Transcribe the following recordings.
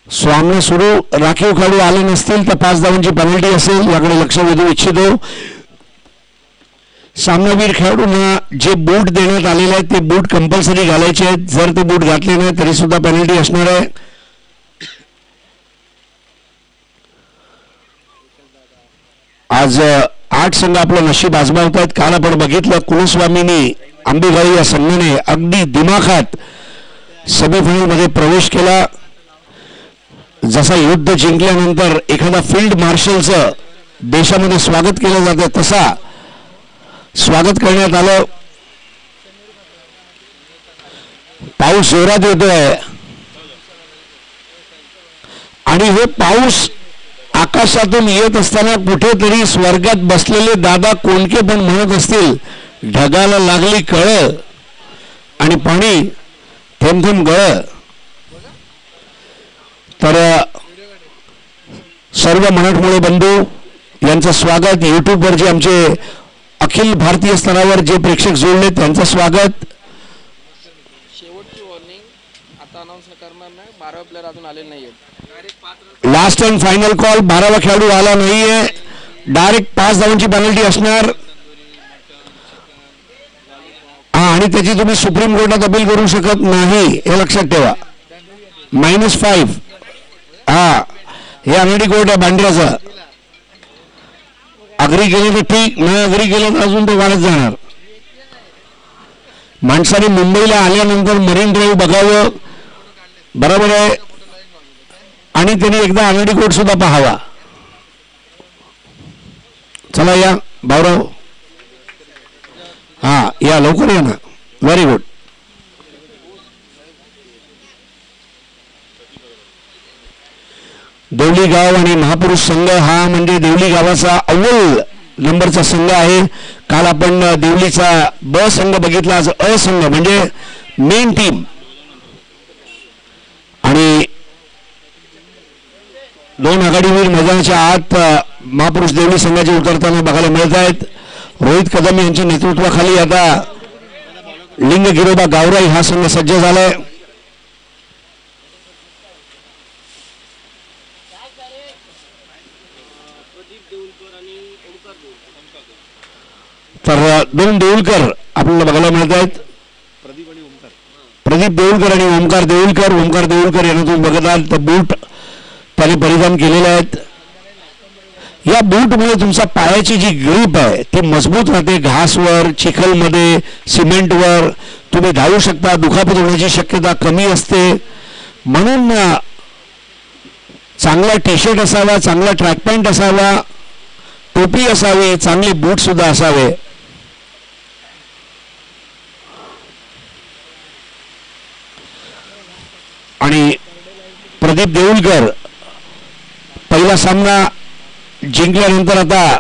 सामना सुरू, राखीव खेळाडू आले नसतील तर 5 धावांची पेनल्टी असेल, याकडे लक्ष वेधू इच्छितो. सामनावीर खेळाडूंना जे बूट देण्यात आलेले आहेत ते बूट कंपल्सरी घालायचे आहेत. जर ते बूट घातले नाही तरी सुद्धा पेनल्टी असणार आहे. आज 8 संघ आपलं नशीब आजमावत आहेत. काल आपण बघितलं कुलस्वामीनी आंबेगाव या संघाने अगदी दिमाखात सेमीफायनल मध्ये प्रवेश केला. जसा युद्ध जिंकल्यानंतर एखादा फील्ड मार्शलचं देशामध्ये स्वागत केलं जातं तसा स्वागत करण्यात आलं. पाऊस जोरात येतोय आणि हे पाऊस आकाशातून येत असताना कुठेतरी स्वर्गात बसलेले दादा कोणके पण म्हणत असतील, ढगाला लागली कळ आणि पाणी थेंब थेंब गळ. तर सर्व मराठमोळे बंधू यांचं स्वागत. यूट्यूबवर जे आमचे अखिल भारतीय स्तरावर जे प्रेक्षक जोडले त्यांचं स्वागत. शेवटची वॉर्निंग आता अनाउन्स करणार नाही. 12 प्लेयर अजून आलेले नाहीयेत. Last and final call. 12वा खेळाडू आला नाहीये. डायरेक्ट 5 धावांची पेनल्टी असणार. आणि त्याची तुम्ही सुप्रीम कोर्टात अपील करू शकत नाही, हे लक्षात ठेवा. -5. हे अनडी कोर्ट आहे बांड्राचं. अग्री केलं तर ठीक, न अग्री केलं तर अजून ते वाढत जाणार. माणसाने मुंबईला आल्यानंतर मरीन ड्राईव्ह बघावं, बरोबर आहे, आणि त्यांनी एकदा अनडी कोर्ट सुद्धा पाहावा. चला या भाऊराव, या लवकर या ना. Very good. देवली गाव आणि महापुरुष संघ हा म्हणजे देवली गावाचा अव्वल नंबरचा संघ आहे. काल आपण देवलीचा ब संघ बघितला, आज अ संघ म्हणजे मेन टीम. आणि 2 आघाडीवीर मैदानाच्या आत महापुरुष देवली संघाचे उतरताना बघायला मिळत आहेत. रोहित कदम यांच्या नेतृत्वाखाली आता लिंग गिरोबा गावराई हा संघ सज्ज झालाय. तर 2 देऊळकर आपल्याला बघायला मिळत आहेत. प्रदीप देऊळकर आणि ओमकार देऊळकर. ओमकार देऊळकर यांना तुम्ही बघत आहात तर बूट त्याने परिधान केलेले आहेत. या बूटमुळे तुमचा पायाची जी ग्रीप आहे ती मजबूत राहते. घासवर, चिखलमध्ये, सिमेंटवर तुम्ही धावू शकता. दुखापत होण्याची शक्यता कमी असते. म्हणून चांगला टी शर्ट असावा, चांगला ट्रॅक पॅन्ट असावा, टोपी असावी, चांगले बूट सुद्धा असावे. आणि प्रदीप देऊळकर पहिला सामना जिंकल्यानंतर आता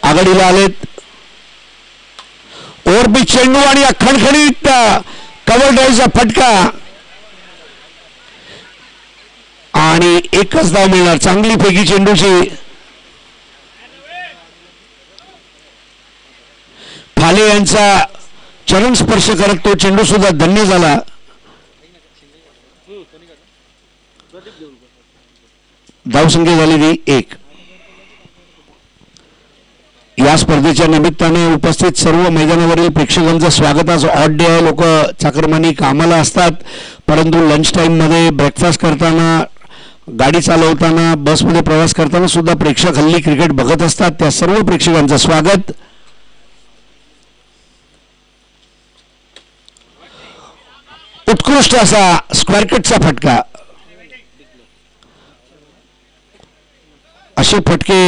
आघाडीला आलेत. ओव्हरपिच चेंडू आणि खणखणीत कव्हर ड्राईव्हचा फटका आणि एकच धाव मिळणार. चांगली फेकी चेंडूची. फाले यांचा चरण स्पर्श करत तो चेंडू सुद्धा धन्य झाला. धावसंख्या झालेली 1. या स्पर्धेच्या निमित्ताने उपस्थित सर्व मैदानावरील प्रेक्षकांचं स्वागत. आज ऑड डे आहे. लोक चाकरमानी कामाला असतात, परंतु लंच टाइम मध्ये, ब्रेकफास्ट करताना, गाडी चालवताना, बसमध्ये प्रवास करताना सुद्धा प्रेक्षक हल्ली क्रिकेट बघत असतात. त्या सर्व प्रेक्षकांचं स्वागत. उत्कृष्ट असा स्क्वेअर कटचा फटका. असे फटके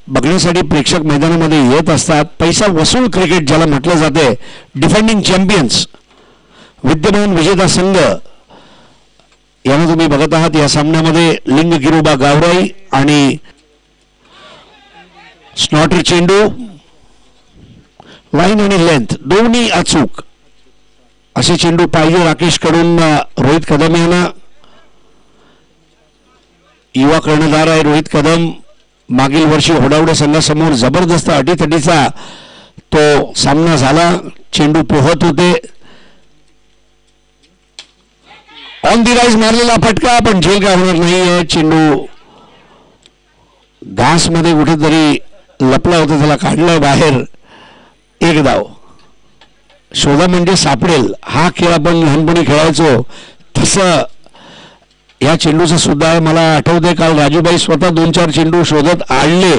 बघण्यासाठी प्रेक्षक मैदानामध्ये येत असतात. पैसा वसूल क्रिकेट ज्याला म्हटलं जाते. डिफेंडिंग चॅम्पियन्स, विद्यमान विजेता संघ यांना तुम्ही बघत आहात. या सामन्यामध्ये लिंग गिरोबा गावराई आणि स्नॉटर चेंडू, लाईन आणि लेंथ दोन्ही अचूक असे चेंडू पाहिजे राकेश कडून रोहित कदम यांना. युवा कर्णधार आहे रोहित कदम. मागील वर्षी होडावडे संघासमोर जबरदस्त अटीतटीचा तो सामना झाला. चेंडू पोहत होते. ऑन दी राईज मारलेला फटका, पण झेल काय होणार नाहीये. चेंडू घास मध्ये कुठेतरी लपला होता, त्याला काढलाय बाहेर. एक धाव. शोधा म्हणजे सापडेल, हा खेळ आपण लहानपणी खेळायचो तसं या चेंडूचं सुद्धा मला आठवतंय. काल राजूबाई स्वतः 2-4 चेंडू शोधत आणले,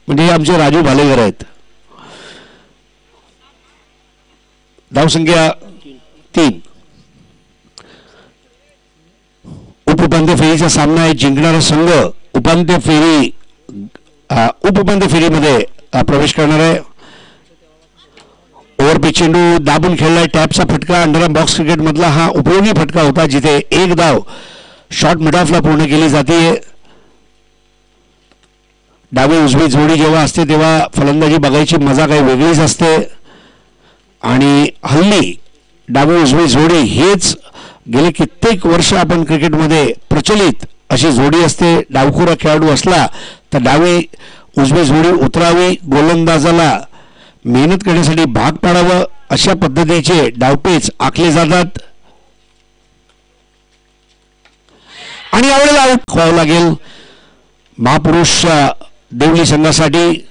म्हणजे आमचे राजू भालेकर आहेत. धावसंख्या 3. उपउपांत्य फेरीचा सामना आहे. जिंकणारा संघ उपउपांत्य फेरीमध्ये प्रवेश करणार आहे. ओव्हरपिच चेंडू दाबून खेळलाय. टॅपचा फटका अंडरआर्म बॉक्स क्रिकेट मधला हा उपयोगी फटका होता, जिथे एक धाव शॉर्ट मिड ऑफला पूर्ण केली जाते. डावी उजवी जोडी जेव्हा असते तेव्हा फलंदाजी बघायची मजा काही वेगळीच असते. आणि हल्ली डावी उजवी जोडी हेच गेले कित्येक वर्ष आपण क्रिकेटमध्ये प्रचलित अशी जोडी असते. डावखुरा खेळाडू असला तर डावी उजवी जोडी उतरावी, गोलंदाजाला मेहनत करण्यासाठी भाग पाडावं, अशा पद्धतीचे डावपेच आखले जातात. आणि यावेळेला आऊट व्हावं लागेल महापुरुष देवली संघासाठी.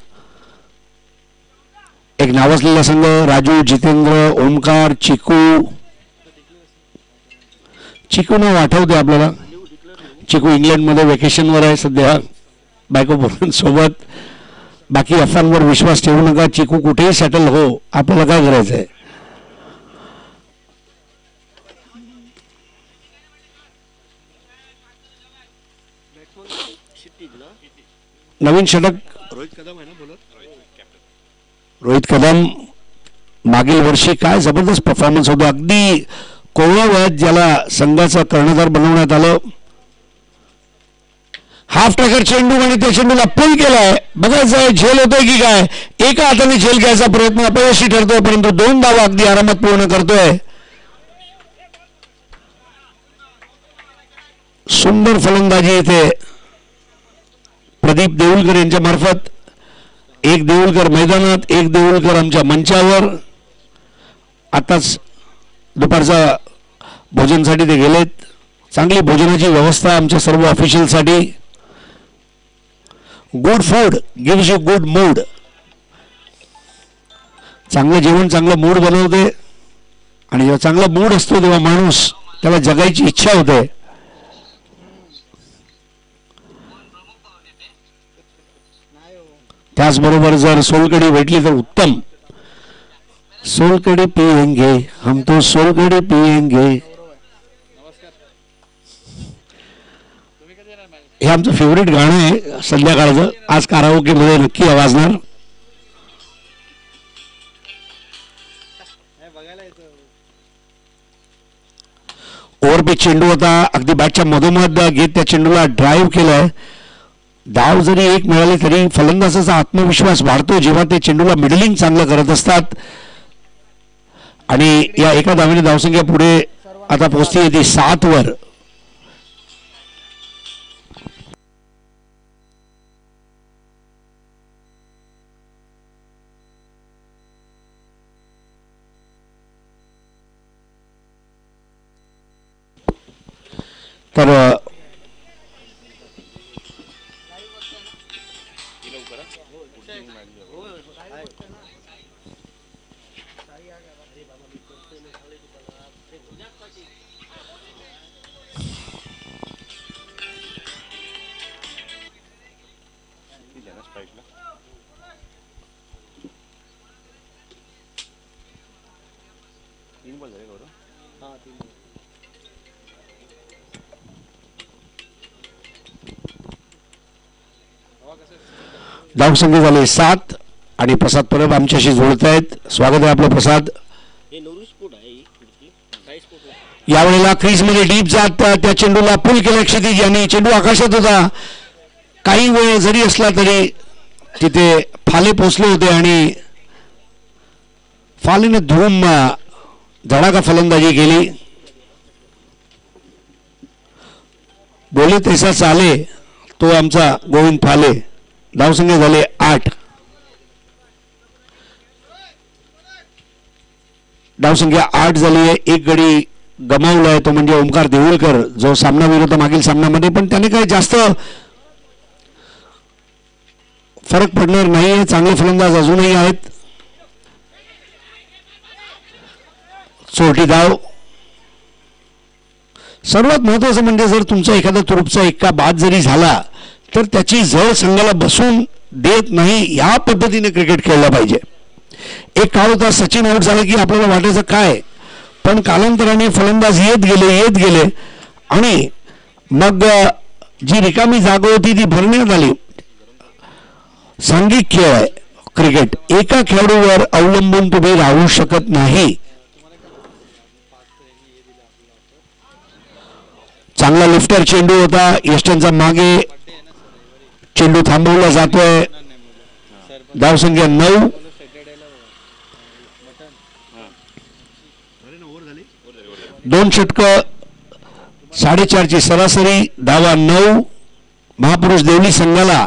एक नावाजलेला संघ, राजू, जितेंद्र, ओमकार, चिकू नाव आठवते आपल्याला. चिकू इंग्लंडमध्ये वेकेशनवर आहे सध्या बायको पोरांसोबत. बाकी अफवांवर विश्वास ठेवू नका. चिकू कुठेही सेटल हो, आपल्याला काय करायचंय. नवीन षटक रोहित कदम. मागील वर्षी काय जबरदस्त परफॉर्मन्स होता. अगदी कोवळ्या वयात ज्याला संघाचा कर्णधार बनवण्यात आलं. हाफ ट्रॅकर चेंडू आणि त्या चेंडूला पुल केलाय. बघायचंय झेल होतोय की काय. एका हाताने झेल घ्यायचा प्रयत्न अपयशी ठरतोय, परंतु 2 धावा अगदी आरामात पूर्ण करतोय. सुंदर फलंदाजी इथे प्रदीप देऊलकर यांच्या मार्फत. एक देऊलकर मैदानात, एक देऊलकर आमच्या मंचावर. आताच दुपारचा भोजनसाठी ते गेलेत. चांगली भोजनाची व्यवस्था आमच्या सर्व ऑफिशियलसाठी. Good food gives you good mood. चांगलं जेवण चांगलं मूड बनवते, आणि जेव्हा चांगला मूड असतो तेव्हा माणूस त्याला जगायची इच्छा होते. त्याचबरोबर जर सोलकढी भेटली तर उत्तम. सोलकढी पिएंगे हम तो सोलकढी पिएंगे. हे आमचं फेवरेट गाणं आहे संध्याकाळचं. आज काराओके मध्ये नक्की आवाजणार. ओव्हरपिच चेंडू होता. अगदी बॅटच्या मधोमध घेत त्या चेंडूला ड्राईव्ह केलाय. धाव जरी एक मिळाली तरी फलंदाजाचा आत्मविश्वास वाढतो जेव्हा ते चेंडूला मिडलिंग चांगलं करत असतात. आणि या एका धावेने धावसंख्या पुढे आता पोहोचते ती 7 वर. तर धावसंख्या झाले 7. आणि प्रसाद परब आमच्याशी जोडत आहेत. स्वागत आहे आपलं प्रसाद. यावेळेला क्रीजमध्ये डीप जात त्या चेंडूला पुल केला क्षितिज यांनी. चेंडू आकाशात होता. काही वेळ जरी असला तरी तिथे फाले पोचले होते आणि फालेने धूम धडाका फलंदाजी केली. बोले तैसा चाले तो आमचा गोविंद फाले. धावसंख्या झाले 8. धावसंख्या 8 झाली आहे. एक गडी गमावलाय तो म्हणजे ओमकार देऊळकर, जो सामनावीर होता मागील सामन्यामध्ये, पण त्याने काही जास्त फरक पडणार नाहीये. चांगले फलंदाज अजूनही आहेत. चोरटी धाव. सर्वात महत्वाचं म्हणजे जर तुमचा एखादा तुरुपचा एक्का बाद जरी झाला तर त्याची जळ संघाला बसून देत नाही, या पद्धतीने क्रिकेट खेळलं पाहिजे. एक काळ होता सचिन आउट झाला की आपल्याला वाटायचं काय, पण कालांतराने फलंदाज येत गेले आणि मग जी रिकामी जागा होती ती भरण्यात आली. सांघिक खेळ आहे क्रिकेट. एका खेळाडूवर अवलंबून तुम्ही राहू शकत नाही. चांगला लिफ्टर चेंडू होता यष्टनचा, मागे चेंडू थांबवला जातोय. धावसंख्या 9. दोन षटकं, 4.5ची सरासरी, धावा 9. महापुरुष देवली संघाला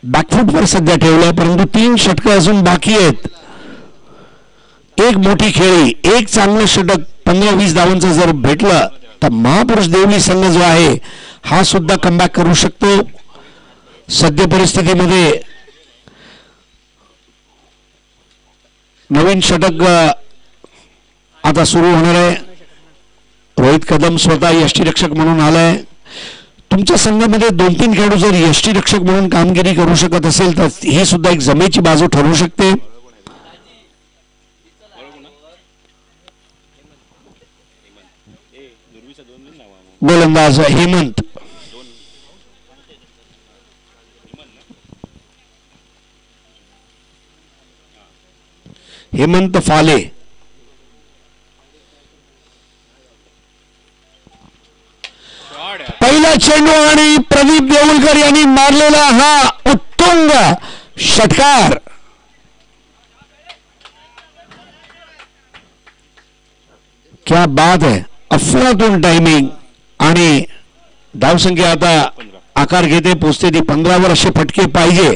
बॅकफुटवर सध्या ठेवलंय, परंतु 3 षटकं अजून बाकी आहेत. एक मोठी खेळी, एक चांगलं षटक 15-20 धावांचं जर भेटलं तर महापुरुष देवली संघ जो आहे हा सुद्धा कमबॅक करू शकतो. सद्य परिस्थितीमध्ये नवीन षटक आता सुरू होणार आहे. रोहित कदम स्वतः यष्टीरक्षक म्हणून आलाय. तुमच्या संघामध्ये 2-3 खेळाडू जर यष्टीरक्षक म्हणून कामगिरी करू शकत असेल तर ही सुद्धा एक जमेची बाजू ठरू शकते. गोलंदाज हेमंत फाले. पहिला चेंडू आणि प्रदीप देऊळकर यांनी मारलेला हा उत्तुंग षटकार. क्या बात है, अफलातून टायमिंग. आणि धावसंख्या आता आकार घेते, पोचते ती 15वर. असे फटके पाहिजे.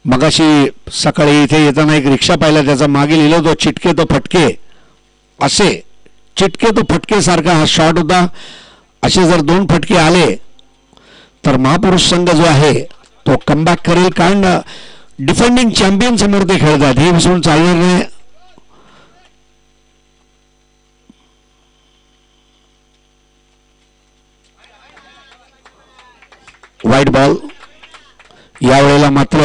मगाशी सकाळी इथे येताना एक रिक्षा पाहिला, त्याचा मागे लिहिलं तो चिटके तो फटके, असे चिटके तो फटके सारखा हा शॉट होता. असे जर 2 फटके आले तर महापुरुष संघ जो आहे तो कमबॅक करेल, कारण डिफेंडिंग चॅम्पियन समोर ते खेळतात, हे विसरून चालणार नाही. White ball. यावेळेला मात्र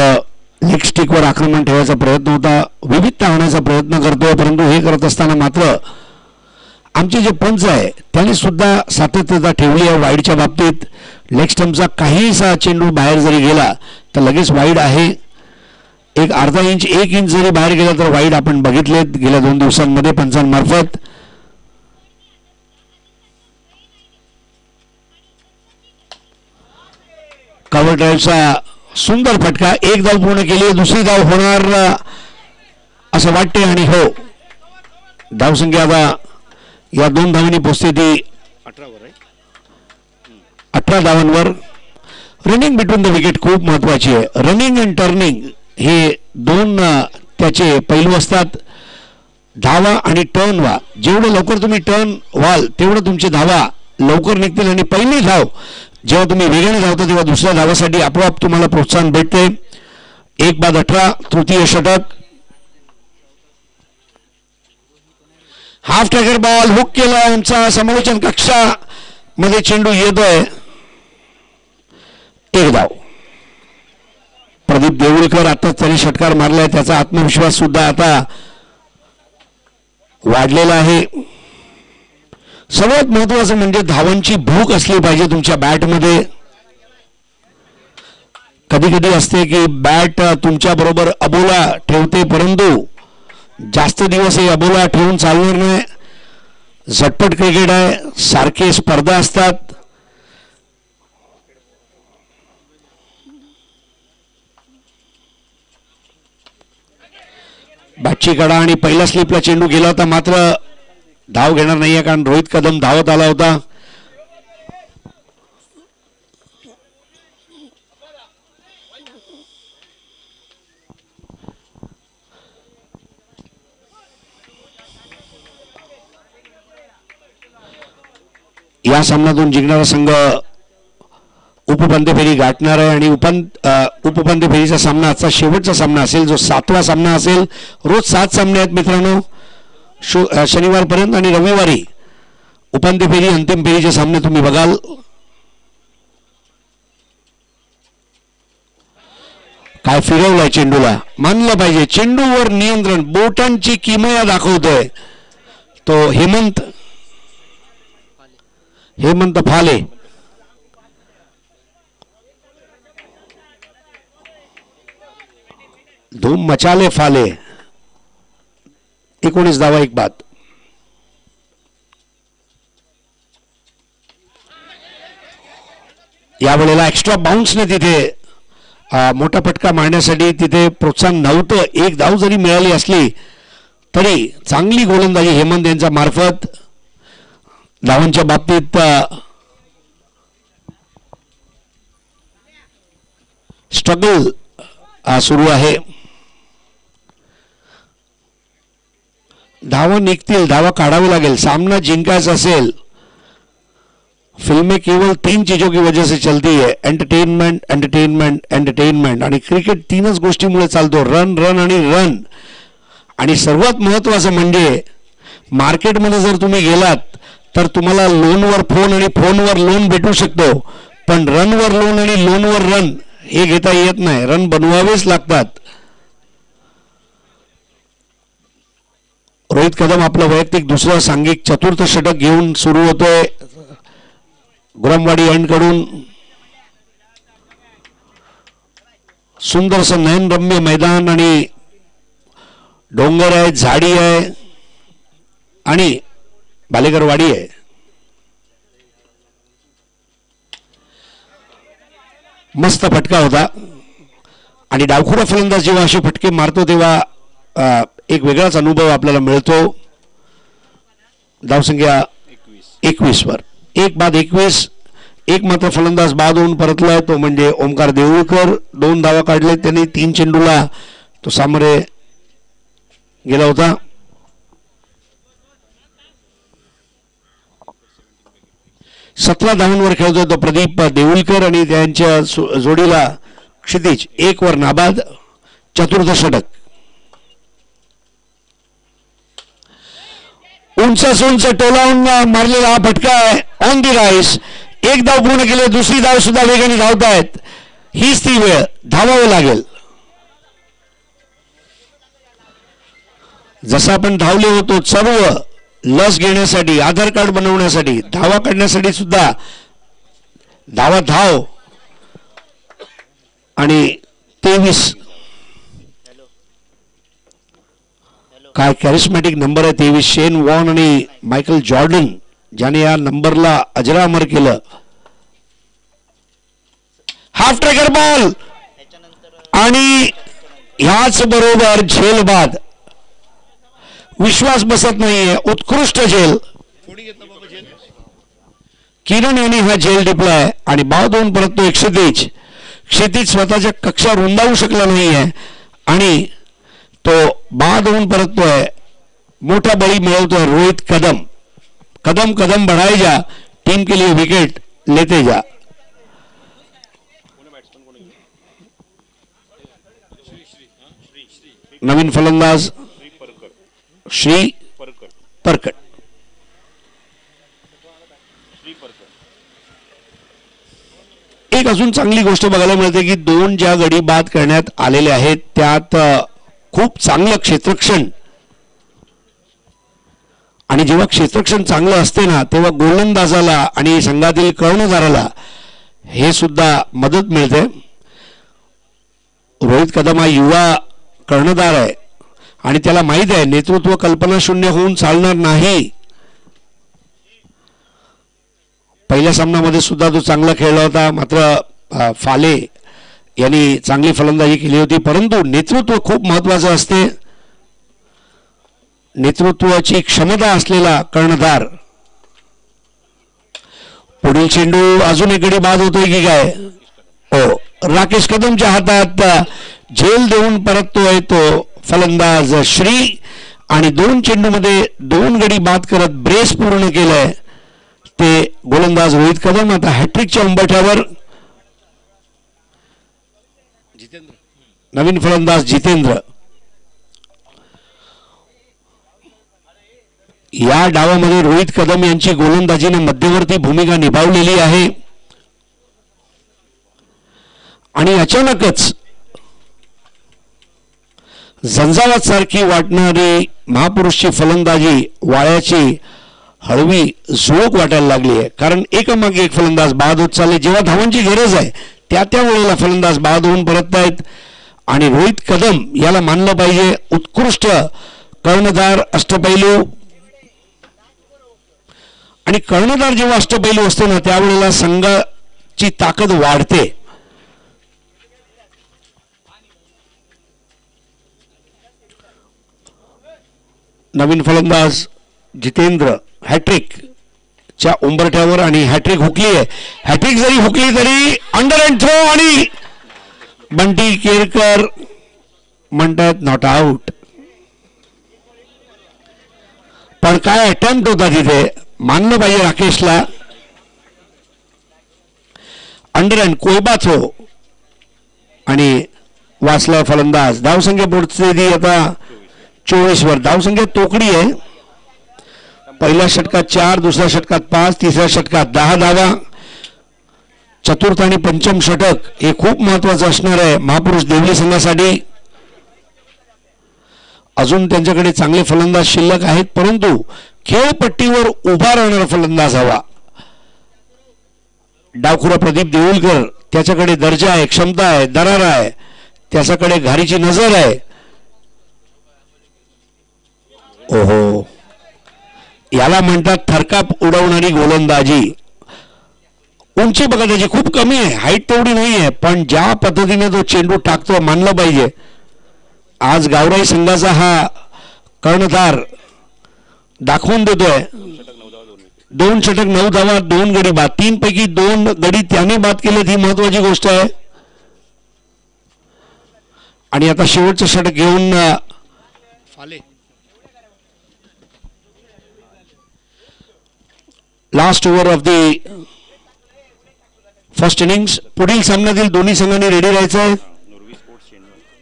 लेग स्टिकवर आक्रमण ठेवायचा प्रयत्न होता, विविधता आणण्याचा प्रयत्न करतोय, परंतु हे करत असताना मात्र आमचे जे पंच आहे त्यांनी सुद्धा सातत्यता ठेवली आहे वाईडच्या बाबतीत. लेग स्टंपचा काहीसा चेंडू बाहेर जरी गेला तर लगेच वाईड आहे. एक अर्धा इंच 1 इंच जरी बाहेर गेला तर वाईड आपण बघितलेत गेल्या 2 दिवसांमध्ये पंचांमार्फत. कव्हर ड्राईव्हचा सुंदर फटका. 1 धाव पूर्ण केली, दुसरी धाव होणार असं वाटते. आणि हो, धावसंख्या आता या 2 धावांनी पोचते ती 18 धावांवर. रनिंग बिटवीन द विकेट खूप महत्वाची आहे. रनिंग अँड टर्निंग हे 2 त्याचे पैलू असतात. धावा आणि टर्न व्हा. जेवढं लवकर तुम्ही टर्न व्हाल तेवढं तुमची धावा लवकर निघतील. आणि पहिली धाव जेव्हा तुम्ही वेगाने धावता तेव्हा दुसऱ्या धावासाठी आपोआप तुम्हाला प्रोत्साहन भेटते. 1 बाद 18, तृतीय षटक. हाफ टॅगर बॉल हुक केला. आमचा समालोचन कक्षामध्ये चेंडू येतोय. 1 धाव. प्रदीप देऊळकर आताच त्यांनी षटकार मारलाय, त्याचा आत्मविश्वास सुद्धा आता वाढलेला आहे. सर्वात महत्वाचं म्हणजे धावांची भूक असली पाहिजे तुमच्या बॅटमध्ये. कधी कधी असते की बॅट तुमच्या बरोबर अबोला ठेवते, परंतु जास्त दिवस हे अबोला ठेवून चालणार नाही. झटपट क्रिकेट आहे, सारखे स्पर्धा असतात. बॅटची कडा आणि पहिला स्लिपला चेंडू गेला होता, मात्र धाव घेणार नाहीये कारण रोहित कदम धावत आला होता. या सामन्यातून जिंकणारा संघ उपउपांत्य फेरी गाठणार आहे आणि उपउपांत्य फेरीचा सामना आजचा शेवटचा सामना असेल, जो 7वा सामना असेल. रोज 7 सामने आहेत मित्रांनो, शनिवारपर्यंत, आणि रविवारी उपांत्य फेरी अंतिम फेरीचे सामने तुम्ही बघाल. काय फिरवलाय चेंडूला, मानलं पाहिजे. चेंडूवर नियंत्रण, बोटांची किमया दाखवतोय तो हेमंत फाले. धूम मचाले फाले. 19 धावा 1 बाद. यावेळेला एक्स्ट्रा बाउन्सने तिथे मोठा फटका मारण्यासाठी तिथे प्रोत्साहन नव्हतं. 1 धाव जरी मिळाली असली तरी चांगली गोलंदाजी हेमंत यांच्या मार्फत. धावांच्या बाबतीत स्ट्रगल सुरू आहे. धावा निघतील, धावा काढावी लागेल. सामना जिंकायचा असेल, फिल्में केवल 3 चीजों की वजह से चलती है, एंटरटेनमेंट, एंटरटेनमेंट, एंटरटेनमेंट. आणि क्रिकेट 3च गोष्टीमुळे चालतो, रन, रन आणि रन. आणि सर्वात महत्त्वाचं म्हणजे मार्केटमध्ये जर तुम्ही गेलात तर तुम्हाला लोनवर फोन आणि फोनवर लोन भेटू शकतो, पण रनवर लोन आणि लोनवर रन हे घेता येत नाही. रन बनवावेच लागतात. रोहित कदम आपलं वैयक्तिक दुसरं सांघिक चतुर्थ षटक घेऊन सुरू होतोय गुरमवाडी एंड कडून. सुंदरसं नयनरम्य मैदान आणि डोंगर आहे, झाडी आहे आणि बालेकरवाडी आहे. मस्त फटका होता आणि डावखुरा फलंदाज जेव्हा असे फटके मारतो तेव्हा एक वेगळाच अनुभव आपल्याला मिळतो. धावसंख्या 21 वर 1 बाद 21. एक मात्र फलंदाज बाद होऊन परतलाय, तो म्हणजे ओमकार देऊळकर. 2 धावा काढले त्यांनी. 3 चेंडूला तो सामोरे गेला होता. सतरा धावांवर खेळतोय तो प्रदीप देऊळकर आणि त्यांच्या जोडीला क्षितिज 1 वर नाबाद. चतुर्थ षटक. उंच टोलावून मारलेला हा फटका आहे. On the rice. 1 धाव पूर्ण केले, दुसरी धाव सुद्धा वेगाने धावतायत. हीच ती वेळ, धावावं लागेल. जसं आपण धावले होतो सर्व लस घेण्यासाठी, आधार कार्ड बनवण्यासाठी, धावा काढण्यासाठी सुद्धा धाव आणि 23 काय कॅरिस्मॅटिक नंबर आहे 23. शेन वॉन आणि मायकल जॉर्डन ज्याने या नंबरला अजरामर केलं. हाफ ट्रॅकर बॉल आणि ह्याच बरोबर झेल बाद. विश्वास बसत नाहीये. उत्कृष्ट झेल. किरण यांनी हा झेल टिपलाय आणि बाद होऊन परततो क्षितिज. क्षितिज स्वतःच्या कक्षा रुंदावू शकला नाहीये आणि तो बाद होऊन परततोय. मोठा बळी मिळवतोय रोहित कदम. कदम कदम बढ़ाए जा, टीम के लिए विकेट लेते जा. नवीन फलंदाज श्री परकट. एक अजून चांगली गोष्ट बघायला मिळते की 2 ज्या गडी बाद करण्यात आलेले आहेत त्यात खूप चांगलं क्षेत्ररक्षण. आणि जेव्हा क्षेत्ररक्षण चांगलं असते ना तेव्हा गोलंदाजाला आणि संघातील कर्णधाराला हे सुद्धा मदत मिळते. रोहित कदम हा युवा कर्णधार आहे आणि त्याला माहित आहे नेतृत्व कल्पना शून्य होऊन चालणार नाही. पहिल्या सामन्यामध्ये सुद्धा तो चांगला खेळला होता, मात्र फाले यांनी चांगली फलंदाजी केली होती. परंतु नेतृत्व खूप महत्वाचं असते. नेतृत्वाची क्षमता असलेला कर्णधार. पुढील चेंडू अजून एक गडी बाद होतोय की काय? हो, राकेश कदमच्या हातात झेल देऊन परततोय तो फलंदाज श्री आणि 2 चेंडूमध्ये 2 गडी बाद करत ब्रेस पूर्ण केलंय. ते गोलंदाज रोहित कदम. आता हॅट्रिकच्या उंबरठ्यावर नवीन फलंदाज जितेंद्र. या डावामध्ये रोहित कदम यांची गोलंदाजीने मध्यवर्ती भूमिका निभावलेली आहे आणि अचानकच झंझावात सारखी वाटणारी महापुरुषची फलंदाजी वाळ्याची हळवी झुळूक वाटायला लागली आहे. कारण एकामागे एक फलंदाज बाद होत चालले. जेव्हा धावांची गरज आहे त्या वेळेला फलंदाज बाद होऊन परत आहेत आणि रोहित कदम याला मानलं पाहिजे उत्कृष्ट कर्णधार अष्टपैलू. आणि कर्णधार जेव्हा अष्टपैलू असतो ना त्यावेळेला संघाची ताकद वाढते. नवीन फलंदाज जितेंद्र हॅट्रिक च्या उंबरठ्यावर आणि हॅट्रिक हुकली आहे. हॅट्रिक जरी हुकली तरी अंडर अँड थ्रो आणि बंटी केरकर म्हणतात नॉट आउट. पण काय अटेम्प्ट होता तिथे मानलं पाहिजे राकेशला. अंडर अँड कोयबा थ्रो आणि वाचला फलंदाज. धावसंख्या पोहोचली आता 24 वर. धावसंख्या तोकडी आहे. पहिल्या षटकात 4, दुसऱ्या षटकात 5, तिसऱ्या षटकात 10 धावा. चतुर्थ आणि पंचम षटक हे खूप महत्वाचं असणार आहे महापुरुष देवली संघासाठी. अजून त्यांच्याकडे चांगले फलंदाज शिल्लक आहेत परंतु खेळपट्टीवर उभा राहणारा फलंदाज हवा. डावखुरा प्रदीप देऊळकर त्याच्याकडे दर्जा आहे, क्षमता आहे, दरारा आहे, त्याच्याकडे घारीची नजर आहे. ओहो याला म्हणतात थरकाप उडवणारी गोलंदाजी. उंची बघा त्याची खूप कमी आहे, हाईट तेवढी नाही आहे पण ज्या पद्धतीने तो चेंडू टाकतो मानलं पाहिजे. आज गावराई संघाचा हा कर्णधार दाखवून देतोय. 2 षटक 9 धावा 2 गडी बाद. 3 पैकी 2 गडी त्याने बाद केले ही महत्वाची गोष्ट आहे. आणि आता शेवटचं षटक घेऊन फाले last over of the first innings. पुढील सामन्यातील दोन्ही संघांनी रेडी राहायचं आहे.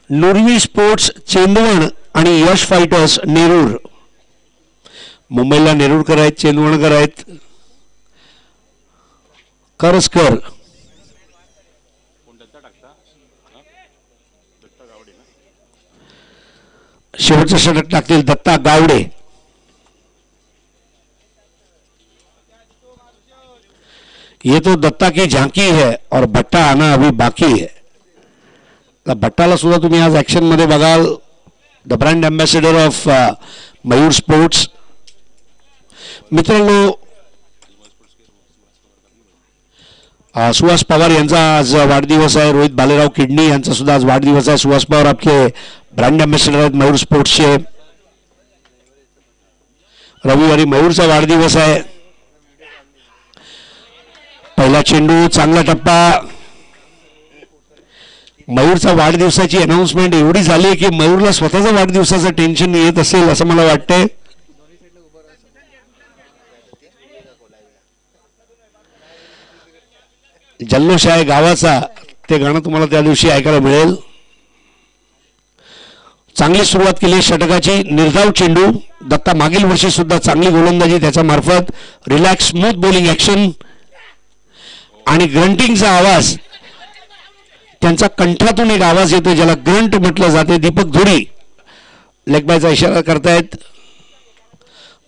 नुरवी स्पोर्ट्स चेंदवण आणि यश फायटर्स नेरूर. मुंबईला नेरूरकर आहेत, चेंदवणकर आहेत, करसकर. शेवटचं षटक टाकतील दत्ता गावडे. ये तो दत्ता की झांकी है और भट्टा आना अभी बाकी है. भट्टाला सुद्धा तुम्ही आज ऍक्शन मध्ये बघाल. The brand ambassador of Mayur sports. मित्रांनो सुहास पवार यांचा आज वाढदिवस आहे. रोहित बालेराव किडनी यांचा सुद्धा आज वाढदिवस आहे. सुहास पवार आपले ब्रँड अँबॅसेडर आहेत मयूर स्पोर्ट्सचे. रविवारी मयूरचा वाढदिवस आहे. पहिला चेंडू चांगला टप्पा. मयूरचा वाढदिवसाची अनाउन्समेंट एवढी झाली की मयूरला स्वतःचा वाढदिवसाचं टेन्शन येत असेल असं मला वाटतंय. जल्लोष आहे गावाचा ते गाणं तुम्हाला त्या दिवशी ऐकायला मिळेल. चांगली सुरुवात केली षटकाची. निर्धाव चेंडू. दत्ता मागील वर्षी सुद्धा चांगली गोलंदाजी त्याच्या मार्फत. रिलॅक्स स्मूथ बॉलिंग ऍक्शन आणि ग्रंटिंगचा आवाज. त्यांचा कंठातून एक आवाज येतो ज्याला ग्रंट म्हटलं जाते. दीपक धुरी लेग बायचा इशारा करतायत.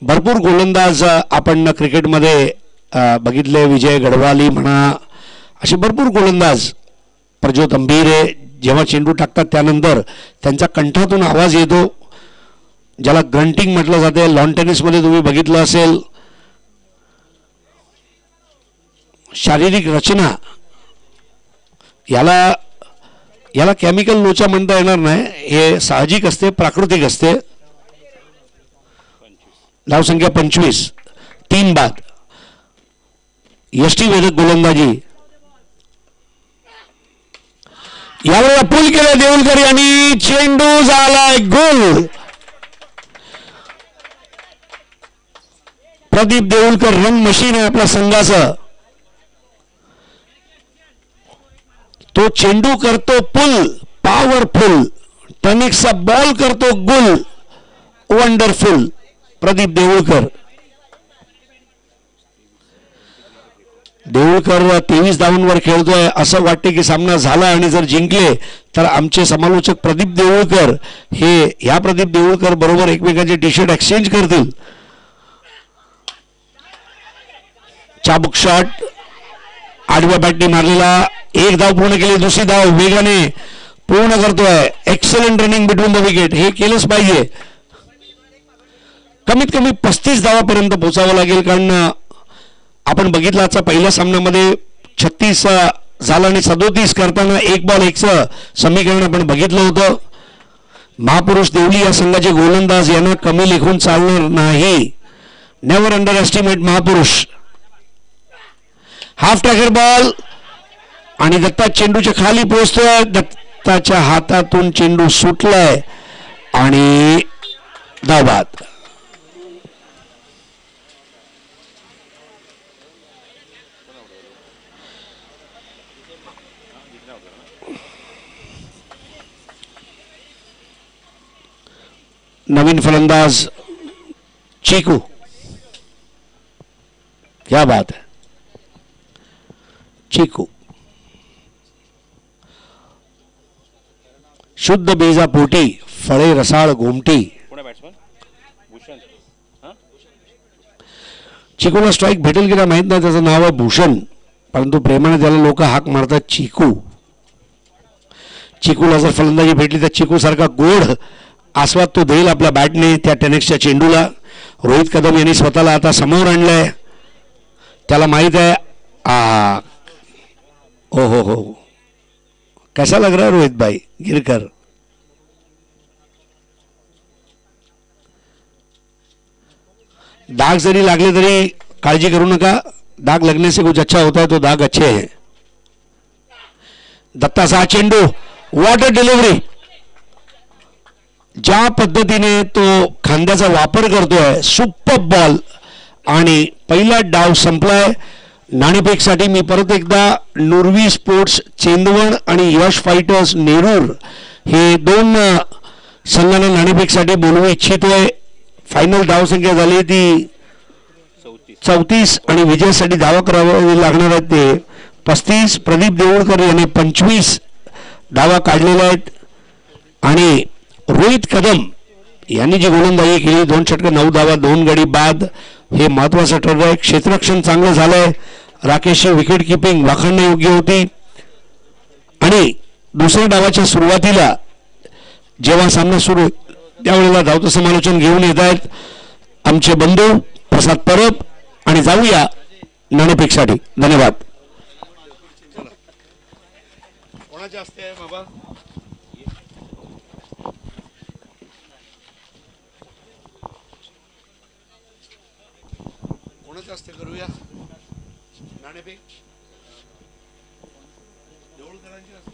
भरपूर गोलंदाज आपण क्रिकेटमध्ये बघितले. विजय गडवाली म्हणा असे भरपूर गोलंदाज. प्रज्योत अंभीरे जेव्हा चेंडू टाकतात त्यानंतर त्यांच्या कंठातून आवाज येतो ज्याला ग्रंटिंग म्हटलं जाते. लॉन टेनिसमध्ये तुम्ही बघितलं असेल. शारीरिक रचना याला केमिकल लोचा म्हणता येणार नाही. हे साहजिक असते, प्राकृतिक असते. धावसंख्या 25 3 बाद. यष्टीवेधक गोलंदाजी. यावेळेला पूल केलं देऊळकर यांनी. चेंडू झालाय गोल. प्रदीप देऊळकर रन मशीन आहे आपल्या संघाचं. तो चेंडू करतो पुल, पॉवरफुल. टनिक्सचा बॉल करतो गुल, वंडरफुल. प्रदीप देऊळकर. देऊळकर 23 धावांवर खेळतोय. असं वाटते की सामना झाला आणि जर जिंकले तर आमचे समालोचक प्रदीप देऊळकर हे ह्या प्रदीप देऊळकर बरोबर एकमेकांचे टी शर्ट एक्सचेंज करतील. चाबुक शॉट आडव्या बॅटने मारलेला. एक धाव पूर्ण केली. दुसरी धाव वेगाने पूर्ण करतोय. Excellent running between the wicket. हे केलंच पाहिजे. कमीत कमी 35 धावापर्यंत पोहोचावं लागेल. कारण आपण बघितलं आजचा पहिल्या सामन्यामध्ये 36 झाला आणि 37 करताना 1 बॉल 1चं समीकरण आपण बघितलं होतं. महापुरुष देवली या संघाचे गोलंदाज यांना कमी लेखून चालणार नाही. नेव्हर अंडर एस्टिमेट महापुरुष. हाफ टॅकर बॉल आणि दत्ता चेंडूच्या खाली पोहोचतोय. दत्ताच्या हातातून चेंडू सुटलाय आणि धावबाद. नवीन फलंदाज चीकू. क्या बात है. चीकू शुद्ध बीजा पोटी फळे रसाळ गोमटी. चिकूला स्ट्राईक भेटेल की नाही माहित नाही. त्याचं नाव आहे भूषण, परंतु प्रेमाने त्याला लोक हाक मारतात चिकू. चिकूला जर फलंदाजी भेटली तर चिकू सारखा गोड आस्वाद तो देईल आपल्या बॅटने त्या टेनिक्सच्या चेंडूला. रोहित कदम यांनी स्वतःला आता समोर आणलंय. त्याला माहित आहे हो कैसा लग रहा है रोहित भाई गिरकर. दाग जरी लागले तरी काळजी करू नका. दाग लगने से कुछ अच्छा होता है तो दाग अच्छे हैं. दत्ताचा चेंडू. Water delivery. ज्या पद्धतीने तो खांद्याचा वापर करतोय. सुपर बॉल आणि पहिला डाव संपलाय. नाणेफेकसाठी मी परत एकदा नुरवी स्पोर्ट्स चेंदवण आणि यश फायटर्स नेरूर हे 2 संघांना नाणेफेकसाठी बोलवू इच्छितोय. फायनल धावसंख्या झाली ती 34 आणि विजयासाठी धावा करावी लागणार आहेत ते 35. प्रदीप देऊळकर याने 25 धावा काढलेल्या आहेत आणि रोहित कदम यांनी जी गोलंदाजी केली 2 षटकं 9 धावा 2 गडी बाद हे महत्वाचं ठरलंय. क्षेत्ररक्षण चांगलं झालंय. राकेशची विकेट किपिंग वाखाणण्यायोग्य होती आणि दुसऱ्या डावाच्या सुरुवातीला जेव्हा सामना सुरू त्यावेळेला धावतं समालोचन घेऊन येत आहेत आमचे बंधू प्रसाद परब. आणि जाऊया नाणेफेकसाठी. धन्यवाद. कोणाचे असते आहे बाबा. कोणाचे असते करूया नाणेफेक. देऊळकरांची असते.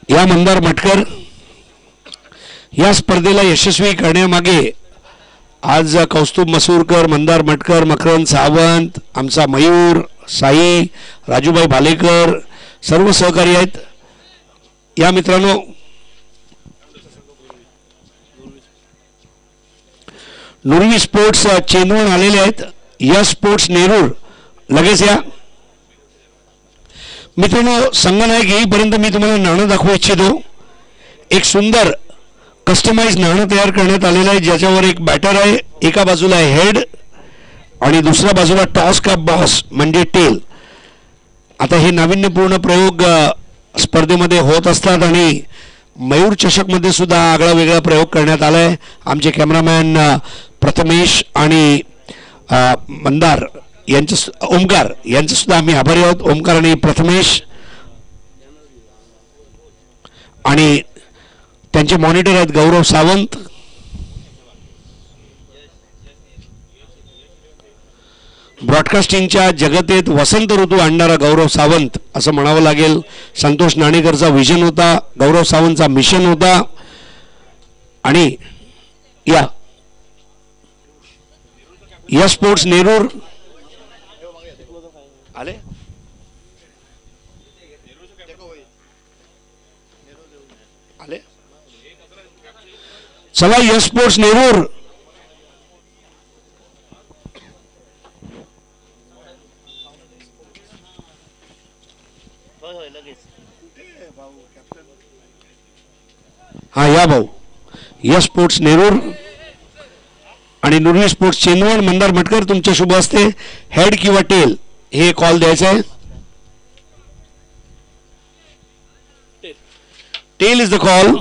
या मंदार मटकर या स्पर्धेला यशस्वी करण्यामागे आज कौस्तुभ मसूरकर, मंदार मटकर, मकरंद सावंत, आमचा मयूर, साई, राजूभाई भालेकर सर्व सहकारी आहेत. या मित्रांनो नुरवी स्पोर्ट्स चेंदवण आलेले आहेत. यश स्पोर्ट्स नेरूर लगेच या. मित्रांनो संगनायक येईपर्यंत मी तुम्हाला नाणं दाखवू इच्छितो. एक सुंदर कस्टमाइज नाणं तयार करण्यात आलेलं आहे ज्याच्यावर एक बॅटर आहे. एका बाजूला आहे हेड आणि दुसऱ्या बाजूला टॉस का बॉस म्हणजे टेल. आता हे नाविन्यपूर्ण प्रयोग स्पर्धेमध्ये होत असतात आणि मयूर चषकमध्ये सुद्धा आगळा वेगळा प्रयोग करण्यात आला आहे. आमचे कॅमेरामॅन प्रथमेश आणि मंदार यांचं ओमकार यांचं सुद्धा आम्ही आभारी आहोत. ओमकार आणि प्रथमेश आणि त्यांचे मॉनिटर आहेत गौरव सावंत. ब्रॉडकास्टिंगच्या जगतेत वसंत ऋतू आणणारा गौरव सावंत असं म्हणावं लागेल. संतोष नाणेकरचा विजन होता, गौरव सावंतचा मिशन होता. आणि या स्पोर्ट्स नेरूर आले. चला यश स्पोर्ट्स नेरूर हा या भाऊ. यश स्पोर्ट्स नेरूर आणि नुरवी स्पोर्ट्स चेंदवड मंदार भटकर तुमच्या शुभ असते. हेड किंवा टेल हे कॉल द्यायचं आहे. Tail is the call.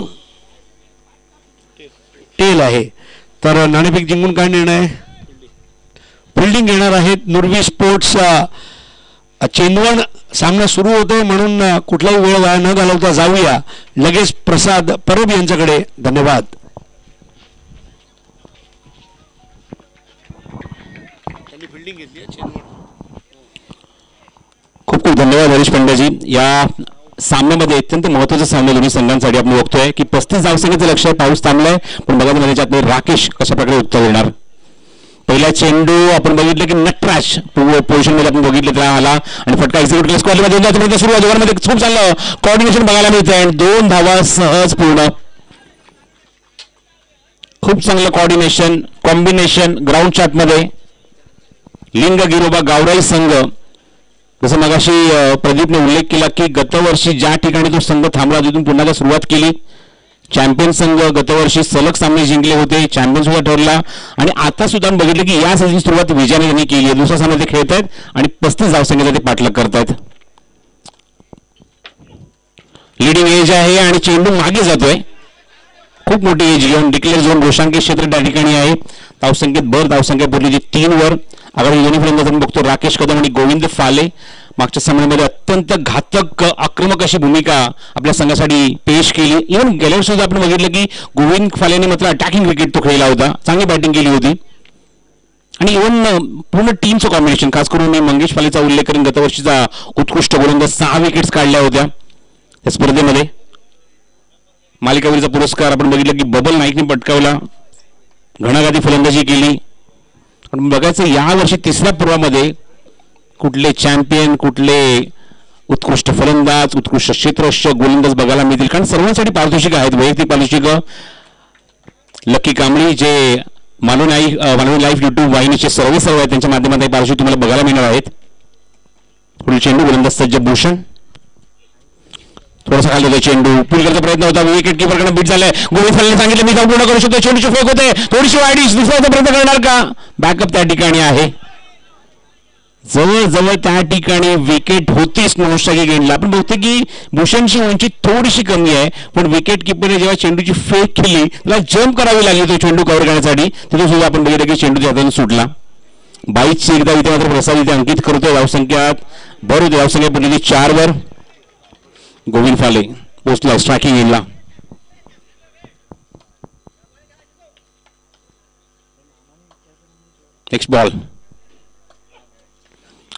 Tail आहे. तर नाणेफेक जिंकून काय निर्णय? फिल्डिंग घेणार आहेत नुरवी स्पोर्ट्स. चेंदवड सामना सुरू होतोय म्हणून कुठलाही वेळ वाया न घालवता जाऊया लगेच प्रसाद परब यांच्याकडे. धन्यवाद. खूप खूप धन्यवाद हरीश पंड्याजी. या सामन्यामध्ये अत्यंत महत्त्वाचा सामना दोन्ही संघांसाठी आपण बघतोय की 35 धावसंख्येचं लक्ष आहे. पाऊस थांबलाय पण बघा त्याच्यात राकेश कशा प्रकारे उत्तर देणार. पहिला चेंडू आपण बघितलं की नटराज पोझिशन मध्ये आपण बघितलं त्याला आला आणि फटका एक्झिक्यूट केला. स्क्वेअरमध्ये सुरू दोघांमध्ये खूप चांगलं कॉर्डिनेशन बघायला मिळतंय आणि 2 धावा सहज पूर्ण. खूप चांगलं कॉर्डिनेशन कॉम्बिनेशन ग्राउंड चार्टमध्ये. लिंग गिरोबा गावराई संघ जसं मगाशी प्रदीपने उल्लेख केला की गतवर्षी ज्या ठिकाणी तो संघ थांबला तिथून पुन्हा सुरुवात केली. चॅम्पियन संघ गतवर्षी सलग सामने जिंकले होते, चॅम्पियन सुद्धा ठरला आणि आता सुद्धा बघितलं की या सीझनची सुरुवात विजयाने त्यांनी केली आहे. दुसरा सामना ते खेळत आहेत आणि 35 धावसंख्येचा ते पाठलाग करतायत. लिडिंग एज आहे आणि चेंडू मागे जातोय. खूप मोठी एज घेऊन डिक्लेअर झोन घोषांकित क्षेत्र त्या ठिकाणी आहे. धावसंख्येत धावसंख्या पुरली 3 वर. आघाडी दोन्ही फलंदाज आपण बघतो राकेश कदम आणि गोविंद फाले. मागच्या सामन्यामध्ये अत्यंत घातक आक्रमक अशी भूमिका आपल्या संघासाठी पेश केली. इव्हन गेल्या वर्षी आपण बघितलं की गोविंद फालेने मात्र अटॅकिंग क्रिकेट तो खेळला होता, चांगली बॅटिंग केली होती. आणि इव्हन पूर्ण टीमचं कॉम्बिनेशन खास करून मी मंगेश फालेचा उल्लेख करेन. गतवर्षीचा उत्कृष्ट गोलंदाज 6 विकेट्स काढल्या होत्या या स्पर्धेमध्ये. मालिकावीरचा पुरस्कार आपण बघितलं की बबल नाईकने पटकावला. घणाघाती फलंदाजी केली. पण बघायचं यावर्षी तिसऱ्या पर्वामध्ये कुठले चॅम्पियन कुठले उत्कृष्ट फलंदाज उत्कृष्ट क्षेत्ररक्षक गोलंदाज बघायला मिळतील. कारण सर्वांसाठी पारितोषिक आहेत, वैयक्तिक पारितोषिक. लकी कांबळी जे मालवणी लाईव्ह युट्यूब वाहिनीचे सर्व आहेत त्यांच्या माध्यमातून पारितोषिक तुम्हाला बघायला मिळणार आहेत. पुढील चेंडू गोलंदाज सज्ज भूषण थोडासा खाली होता चेंडू. पूल करण्याचा प्रयत्न होता, विकेट कीपरकडे बीट झालाय. गोविंद फालेने सांगितलं मी जाऊन पूर्ण करू शकतो. चेंडूची फेक होते, थोडीशी वाईडिश. दुसरा प्रयत्न करणार का? बॅकअप त्या ठिकाणी आहे. जवळजवळ त्या ठिकाणी विकेट होतीच नॉनस्ट्राइक गेंडला. आपण बघतो की भूषणची उंची थोडीशी कमी आहे पण विकेट किपरने जेव्हा चेंडूची फेक केली त्याला जम्प करावी लागली तो चेंडू कव्हर करण्यासाठी. तिथे सुद्धा आपण बघितलं की चेंडू हाताने सुटला. 22ची एकदा इथे मात्र प्रसाद इथे अंकित करतोय. धावसंख्यात भर होते. धावसंख्या पडलेली 4 वर. गोविंद फाले पोचला स्ट्रायकिंग एंडला. Next ball.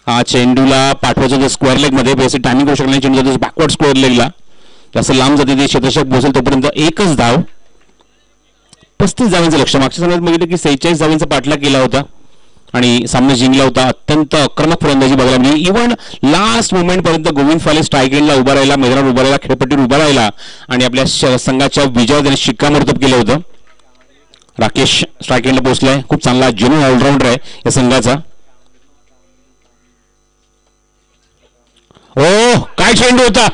हा चेंडूला पाठवायचा जो स्क्वेअर लेग मध्ये बेसिक टायमिंग करू शकला. चेंडू जातो बॅकवर्ड स्क्वेअर लेगला. जसं लांब जाते ते क्षेत्ररक्षक पोहोचेल तोपर्यंत एकच धाव. 35 धावांचं लक्ष. मागच्या सामन्यात बघितलं की 46 धावांचा पाठलाग केला होता आणि सामना जिंकला होता. अत्यंत आक्रमक फलंदाजी बघायला मिळाली. इव्हन लास्ट मोमेंट पर्यंत गोविंद फाले स्ट्राईक एंडला उभा राहिला, मैदानावर उभा राहिला, खेळपट्टीवर उभा राहिला आणि आपल्या संघाच्या विजयावर त्याने शिक्कामोर्तब केलं होतं. राकेश स्ट्राईक एंडला पोहोचलाय. खूप चांगला जेन्युइन ऑलराऊंडर आहे या संघाचा. ओ काय चेंडू होता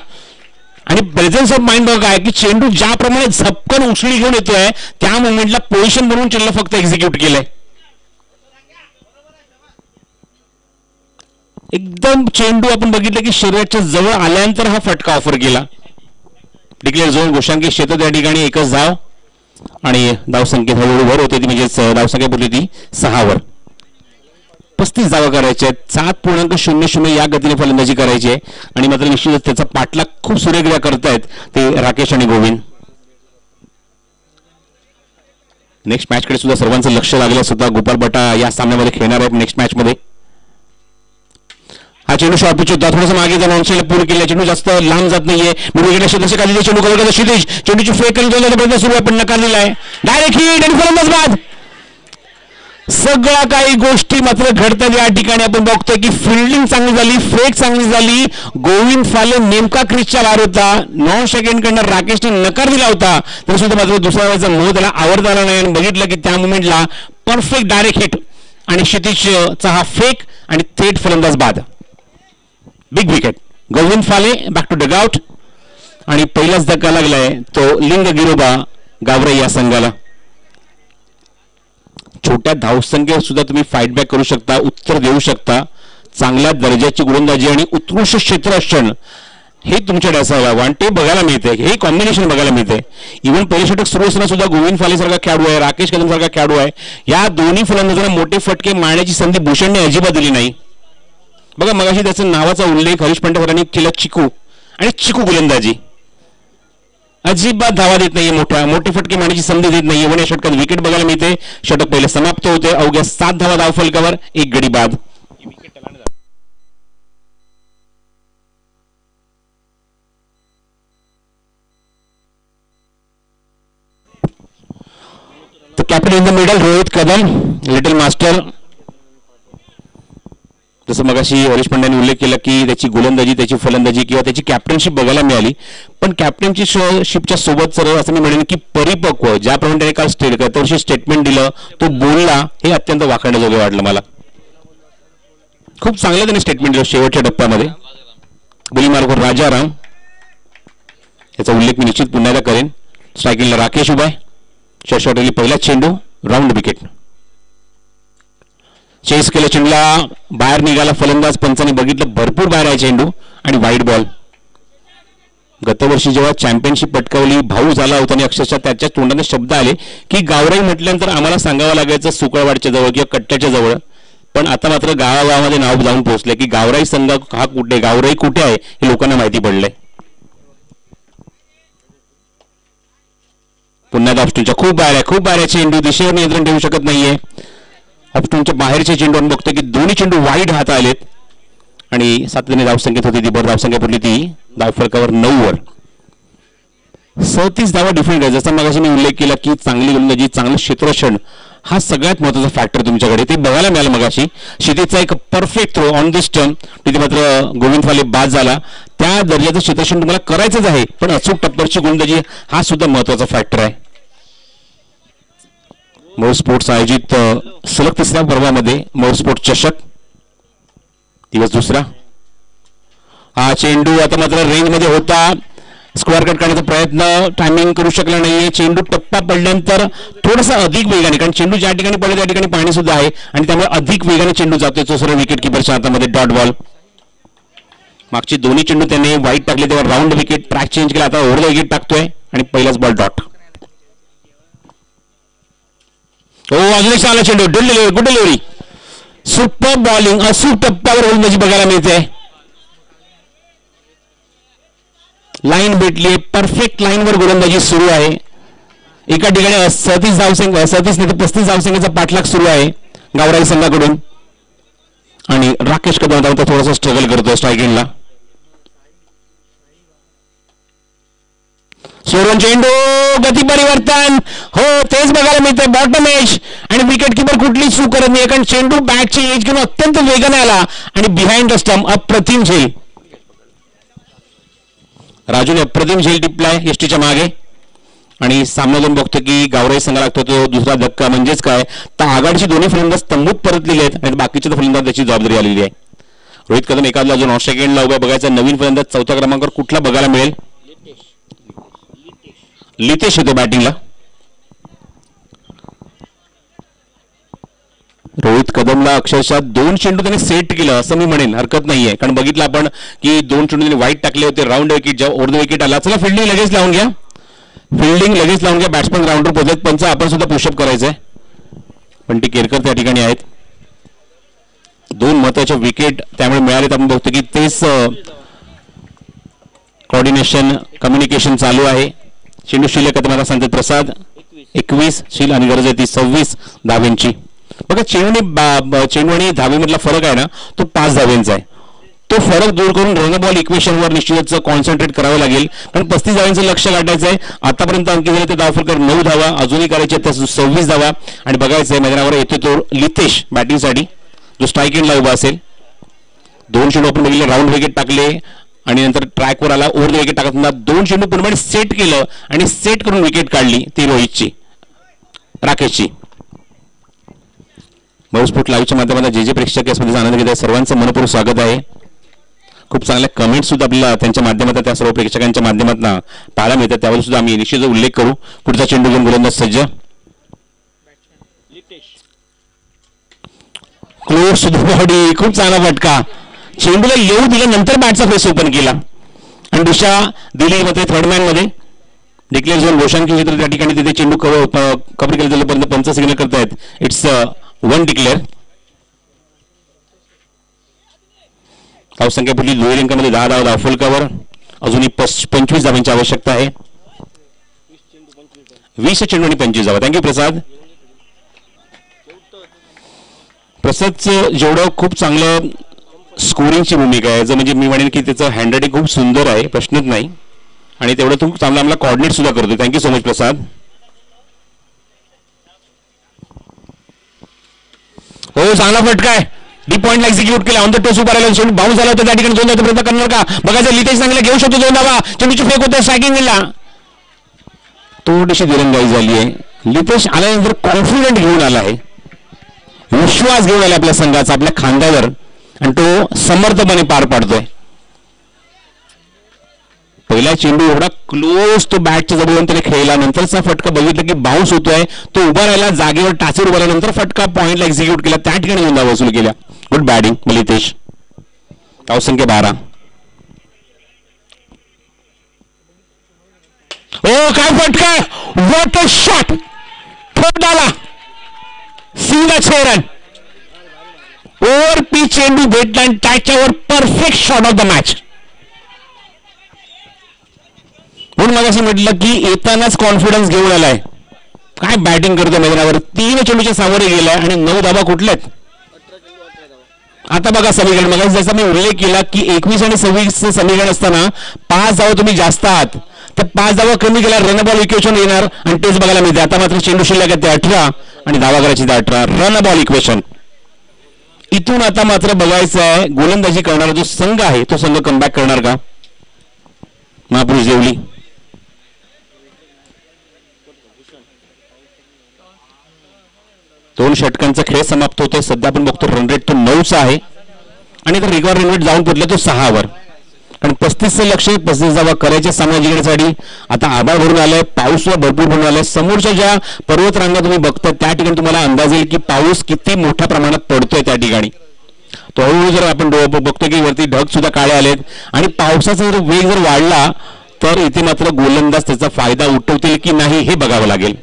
आणि प्रेझेन्स ऑफ माइंड बघा काय की चेंडू ज्याप्रमाणे झपकन उचली घेऊन येतोय त्या मोमेंटला पोझिशन बनवून चेंडूला फक्त एक्झिक्यूट केलंय. एकदम चेंडू आपण बघितलं की शरीराच्या जवळ आल्यानंतर हा फटका ऑफर केला. डिक्लेअर झोन घोषांकित क्षेत्र त्या ठिकाणी एकच धाव आणि धावसंख्येत हळूहळू भर होते ती म्हणजेच धावसंख्या पुरली ती 6 वर. 35 धावा करायच्या आहेत. 7.00 या गतीने फलंदाजी करायची आहे आणि मात्र निश्चितच त्याचा पाठलाग खूप सुरेखरित्या करतायत ते राकेश आणि गोविंद. नेक्स्ट मॅचकडे सुद्धा सर्वांचं लक्ष लागलं. सुद्धा गोपाल बटा या सामन्यामध्ये खेळणार आहेत नेक्स्ट मॅच मध्ये. हा चेंडू शॉर्ट पिच होता, थोडासा मागे जाऊन ऑनसाईडला पूर्ण केला, चेंडू जास्त लांब जात नाहीये. विकेटला क्षेत्ररक्षक आलेले चेंडू कव्हर करतो क्षितिज, चेंडूची फेक करण्याचा प्रयत्न सुरू आहे पण नकार दिलाय. डायरेक्ट हिट आणि फलंदाज बाद. सगळ्या काही गोष्टी मात्र घडतात या ठिकाणी. आपण बघतोय की फिल्डिंग चांगली झाली, फेक चांगली झाली. गोविंद फाले नेमका क्रिसच्या बाहेर होता. 9 सेकंडकडनं राकेशने नकार दिला होता तरी सुद्धा मात्र दुसऱ्या वेळेचा मोह त्याला आवडता आला नाही आणि बघितलं की त्या मुमेंटला परफेक्ट डायरेक्ट हिट आणि क्षितिजचा हा फेक आणि थेट फलंदाज बाद. Big wicket. गोविंद फाले बॅक टू डगआउट आणि पहिलाच धक्का लागलाय तो लिंग गिरोबा गावराई या संघाला. छोट्या धावसंख्येत सुद्धा तुम्ही फाईट बॅक करू शकता, उत्तर देऊ शकता. चांगल्या दर्जाची गोलंदाजी आणि उत्कृष्ट क्षेत्ररक्षण हे तुमच्याकडे असावं आणि ते बघायला मिळते. हे कॉम्बिनेशन बघायला मिळते. इव्हन पहिल्या षटक सुरू असताना सुद्धा गोविंद फाले सारखा खेळाडू आहे, राकेश कदम सारखा खेळाडू आहे. या दोन्ही फलंदाजांना मोठे फटके मारण्याची संधी भूषणने अजिबात दिली नाही. बघा मगाशी त्याचा नावाचा उल्लेख हरीश पंडित सरांनी केला, चिकू आणि चिकू गोलंदाजी अजिबात धावा देत नाहीये, मोठे फटके मारण्याची संधी देत नाहीये. या षटकात विकेट बघायला मिळते. षटक पहिले समाप्त होते. अवघ्या 7 धावा धावफलकावर, 1 गडी बाद. Captain in the middle Rohit Kadam, little master. जसं मगाशी हरीश पंड्यांनी उल्लेख केला की त्याची गोलंदाजी, त्याची फलंदाजी किंवा त्याची कॅप्टनशिप बघायला मिळाली, पण कॅप्टनशिपच्या सोबत सर असं मी म्हणेन की परिपक्व ज्याप्रमाणे त्याने काल गतवर्षी स्टेटमेंट दिलं, तो बोलला, हे अत्यंत वाखाणण्याजोगे वाटलं मला. खूप चांगलं त्याने स्टेटमेंट दिलं शेवटच्या टप्प्यामध्ये. गुलीमार्गवर राजाराम याचा उल्लेख मी निश्चित पुन्हा एकदा करेन. स्ट्रायकिंगला राकेश उभा आहे. षटकातील पहिला चेंडू राऊंड विकेट. चेस केलं, चेंडूला बाहेर निघाला फलंदाज. पंचाने बघितलं भरपूर बाहेर आहे चेंडू आणि वाईड बॉल. गतवर्षी जेव्हा चॅम्पियनशिप पटकावली भाऊ झाला होता आणि अक्षरशः त्याच्या तोंडाने शब्द आले की गावराई म्हटल्यानंतर आम्हाला सांगावं लागायचं सुकळवाडच्या जवळ किंवा कट्ट्याच्या जवळ, पण आता मात्र गावागावामध्ये नाव जाऊन पोहोचले की गावराई संघ हा कुठे, गावराई कुठे आहे हे लोकांना माहिती पडलंय. पुन्हा ऑप्शनच्या खूप बाहेर आहे चेंडू, दिशेवर नियंत्रण ठेवू शकत नाहीये. ऑप्शनच्या बाहेरचे चेंडू आपण बघतोय की दोन्ही चेंडू वाईड हात आलेत आणि 7 धावसंख्येत होती ती भर धावसंख्या पडली ती धावफलकावर 9 वर. 37 धावा डिफेंड आहे. जसं मगाशी मी उल्लेख केला की चांगली गोलंदाजी, चांगलं क्षेत्ररक्षण हा सगळ्यात महत्त्वाचा फॅक्टर तुमच्याकडे, ते बघायला मिळालं मगाशी. क्षितिजचा एक perfect throw on this term, तिथे मात्र गोविंद फाले बाद झाला. त्या दर्जाचं क्षेत्ररक्षण तुम्हाला करायचंच आहे, पण अचूक टप्परची गोलंदाजी हा सुद्धा महत्त्वाचा फॅक्टर आहे. मोर स्पोर्ट्स आयोजित सलग 3ऱ्या पर्वामध्ये मोर स्पोर्ट्स चषक दिवस 2. हा चेंडू आता मात्र रेंजमध्ये होता. स्क्वेअर कट करण्याचा प्रयत्न टायमिंग करू शकला नाहीये. चेंडू टप्पा पडल्यानंतर थोडासा अधिक वेगाने, कारण चेंडू ज्या ठिकाणी पडले त्या ठिकाणी पाणी सुद्धा आहे आणि त्यामुळे अधिक वेगाने चेंडू जातोय. चोसर विकेट किपरच्या हातामध्ये डॉट बॉल. मागचे दोन्ही चेंडू त्याने वाईट टाकले तेव्हा राऊंड विकेट. ट्रॅक चेंज केला, आता ओव्हर द विकेट टाकतोय आणि पहिलाच बॉल डॉट. हो, अजून एक चांगला चेंडू, गुड डिलिव्हरी, सुपर बॉलिंग. अचूक टप्प्यावर गोलंदाजी बघायला मिळते. लाईन भेटली, परफेक्ट लाईनवर गोलंदाजी सुरू आहे. एका ठिकाणी 37 धावसंख्या, 37 नाही तर 35 धावसंख्येचा पाठलाग सुरू आहे गावराई संघाकडून आणि राकेश कदम थोडासा स्ट्रगल करतोय स्ट्रायकिंगला. सोडून चेंडू, गती परिवर्तन, हो तेच बघायला मिळते. बॉटम एज आणि विकेट किपर कुठली चूक करत नाही, कारण चेंडू बॅटची एज घेऊन अत्यंत वेगाने आला आणि बिहाइंड द स्टंप अप्रतिम झेल. राजूने अप्रतिम झेल टिपलाय यष्टीच्या मागे आणि सामना जाऊन बघतो की गावराई संघ लागतो तो दुसरा धक्का. म्हणजेच काय, तर आघाडीची दोन्ही फलंदाज तंबूत परतलेले आहेत आणि बाकीचे फलंदाज त्याची जबाबदारी आलेली आहे. रोहित कदम एखादा अजून 9 सेकंडला उभा. बघायचा नवीन फलंदाज 4थ्या क्रमांकावर कुठला बघायला मिळेल. लितेश येतो बॅटिंगला. रोहित कदमला अक्षरशः 2 चेंडू त्याने सेट केलं असं मी म्हणेन, हरकत नाहीये, कारण बघितलं आपण की 2 चेंडू त्याने वाईट टाकले होते. राऊंड विकेट, जेव्हा ओव्हर द विकेट आला. चला फिल्डिंग लगेच लावून घ्या, बॅट्समन ग्राउंडवर पोहोचत. पंच आपण सुद्धा पुशअप करायचंय, पण ती केरकर त्या ठिकाणी आहेत. 2 महत्वाचे विकेट त्यामुळे मिळालेत. आपण बघतो की तेच कोऑर्डिनेशन, कम्युनिकेशन चालू आहे. चेंडू शिल्लक तुम्हाला सांगते प्रसाद 21 शील आणि गरज आहे ती 26 धाव्यांची. बघा चेंडू आणि धावेमधला फरक आहे ना, तो 5 धाव्यांचा आहे. तो फरक दूर करून रन बॉल इक्वेशनवर निश्चितच कॉन्सन्ट्रेट करावं लागेल, कारण 35 धावांचं लक्ष गाठायचं आहे. आतापर्यंत अंक झाले ते धावफलकर 9 धावा, अजूनही करायचे त्या 26 धावा. आणि बघायचं आहे मैदानावर येतो तो लितेश बॅटिंगसाठी, जो स्ट्राईक एंडला उभा असेल. 2 चेंडू आपण बघितले, राऊंड विकेट टाकले आणि नंतर ट्रॅकवर आला, ओव्हर द विकेट टाकत 2 चेंडू पूर्णपणे सेट केलं आणि सेट करून विकेट काढली ती रोहितची, राकेशची. मौजपूट लाईव्हच्या माध्यमातून जे प्रेक्षक या स्पर्धेचा आनंद घेत आहे सर्वांचं मनपूर्वक स्वागत आहे. खूप चांगल्या कमेंट सुद्धा आपल्याला त्यांच्या माध्यमातून त्या सर्व प्रेक्षकांच्या माध्यमातून पाहायला मिळतात, त्यावर सुद्धा आम्ही निश्चित उल्लेख करू. पुढचा चेंडू घेऊन गोलंदाज सज्ज, क्लोज टू द बॉडी, खूप चांगला फटका. चेंडूला येऊ दिला, नंतर बॅटचा फेस ओपन केला आणि दिशा दिली मध्ये थर्ड मॅन मध्ये. डिक्लेअर झोन गोशांकी क्षेत्र त्या ठिकाणी तिथे चेंडू कव्हर केला जाईल, पंच सिग्नल करतायत. It's 1 declare. धावसंख्या पुढली दुहेरी अंकामध्ये 10 धावा धावफलकावर, अजूनही 25 धावांची आवश्यकता आहे. 20 चेंडू आणि 25 धावा. थँक्यू प्रसाद. प्रसादचं जेवढं खूप चांगलं स्कोरिंगची भूमिका आहे, जर म्हणजे मी म्हणेन की त्याचं हँडरायटिंग खूप सुंदर आहे, प्रश्नच नाही. आणि तेवढं खूप चांगला आम्हाला कॉर्डिनेट सुद्धा करतो. थँक्यू सो मच प्रसाद. हो, चांगला फटका आहे, डी पॉइंटला एक्झिक्यूट केला, ऑन द टोस उभा राहिला, चेंडू बाउन्स झाला होता त्या ठिकाणी. 2 धावा प्रयत्न करणार का बघायचं. लितेश चांगला घेऊ शकतो 2 धावा, चेंडूची फेक होते स्ट्रायकिंगला, थोडीशी दिरंगाई झाली आहे. लितेश आल्यानंतर कॉन्फिडंट घेऊन आला आहे, विश्वास घेऊन आला आपल्या संघाचा आपल्या खांद्यावर, आणि तो समर्थपणे पार पाडतोय. पहिला चेंडू एवढा क्लोज तो बॅटच्या जवळ त्याने खेळला, नंतरचा फटका बघितलं की बाउन्स होतोय, तो उभा राहिला जागेवर, टाचेवर उभा राहिल्यानंतर फटका पॉइंटला एक्झिक्यूट केला, त्या ठिकाणी 2 धावा वसूल केल्या. Good batting Litesh. धावसंख्या 12. ओ काय फटका, व्हॉट अ शॉट, थर्ड आला, सिंगल 6 रन. ओव्हर पी चेंडू भेटला आणि त्याच्यावर perfect shot of the match. म्हणून मला असं म्हटलं की येतानाच कॉन्फिडन्स घेऊन आलाय. काय बॅटिंग करतो मैदानावर, 3 चेंडूच्या सामोरे गेलाय आणि 9 धावा कुठल्यात. आता बघा समीकरण, मग जसा मी उल्लेख केला की 21 आणि 26 समीकरण असताना 5 धावा तुम्ही जास्त आहात, तर 5 धावा कमी केला रन बॉल इक्वेशन येणार आणि तेच बघायला मिळते. आता मात्र चेंडू शिल्लक आहे ते 18 आणि धावा करायची 18, रन बॉल इक्वेशन. इथून आता मात्र बघायचं आहे गोलंदाजी करणारा जो संघ आहे तो संघ कमबॅक करणार का. महापुरुष देवली. दोन षटकांचा खेळ समाप्त होतोय. सध्या आपण बघतो रन रेट तो 9चा आहे आणि तर रिकॉर्ड रन रेट जाऊन पोहोचले तो 6वर. कारण 35चं लक्ष 35 धावा करायच्या सामना जिंकण्यासाठी. आता आभाळ भरून आलाय, पाऊस भरपूर भरून आलाय. समोरच्या ज्या पर्वत रांगा तुम्ही बघता त्या ठिकाणी तुम्हाला अंदाज येईल की पाऊस किती मोठ्या प्रमाणात पडतोय त्या ठिकाणी. तो हळूहळू जर आपण बघतो की वरती ढग सुद्धा काळे आलेत आणि पावसाचा जर वेग जर वाढला तर इथे मात्र गोलंदाज त्याचा फायदा उठवतील की नाही हे बघावं लागेल.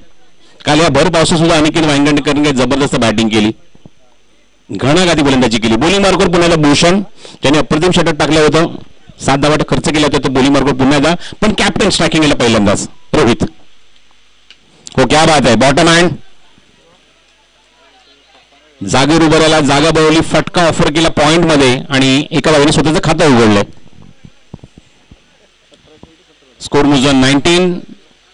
काल या भर पावसात सुद्धा अनिकेत वांगणकरने जबरदस्त बॅटिंग केली, घणाघाती गोलंदाजी केली. बॉलिंग मार्कवर पुन्हा भूषण ज्याने अप्रतिम षटक टाकलं होतं, 7 धावा खर्च केला होता, तो बॉलिंग मार्कवर पुन्हा एकदा, पण कॅप्टन स्ट्रायकिंग केला पहिल्यांदाच रोहित. हो क्या बात आहे. बॉटम हँड जागेवर उभं राहिला, जागा बनवली, फटका ऑफर केला पॉइंट मध्ये आणि एका धावेने स्वतःचं खातं उघडलंय. Score moves on 19.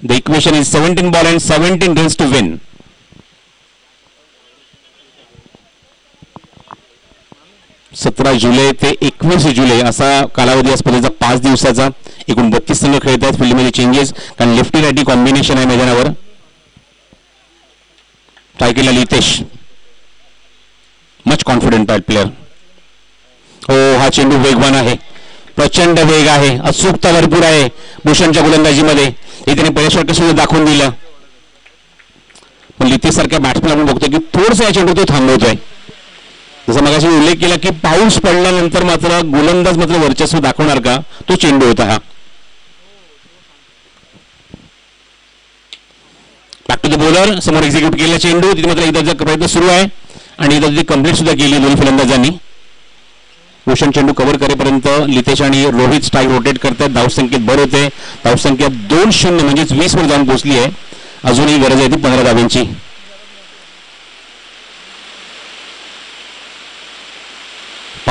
The equation is 17 ball and 17 runs to win. सतरा जुलै ते 21 जुलै असा कालावधी या स्पर्धेचा 5 दिवसाचा. एकूण 32 संघ खेळत आहेत. फील्डमध्ये चेंजेस कारण लेफ्टी रायटी कॉम्बिनेशन आहे मैदानावर. टायकेला लितेश मच कॉन्फिडंट प्लेअर. हो हा चेंडू वेगवान आहे, प्रचंड वेग आहे, अचूकता भरपूर आहे भूषणच्या गोलंदाजीमध्ये. इथे पहिल्या षटक सुद्धा दाखवून दिलं, पण लितेश सारख्या बॅट्समॅन आपण बघतो की थोडंसं या चेंडू तो थांबवतोय. जसं मगाशी उल्लेख केला की पाऊस पडल्यानंतर मात्र गोलंदाज मात्र वर्चस्व दाखवणार का, तो चेंडू होता हा. बॅक टू द बॉलर, समोर एक्झिक्यूट केला चेंडू, तिथे मात्र एकदा प्रयत्न सुरू आहे आणि एकदा तिथे कंप्लीट सुद्धा केली दोन्ही फलंदाजांनी. भूषण चेंडू कव्हर करेपर्यंत लितेश आणि रोहित स्ट्राईक रोटेट करतात. धावसंख्येत भर होते, धावसंख्या 2-0 म्हणजेच 20 वर जाऊन पोहोचली आहे. अजूनही गरज आहे ती 15 धावांची.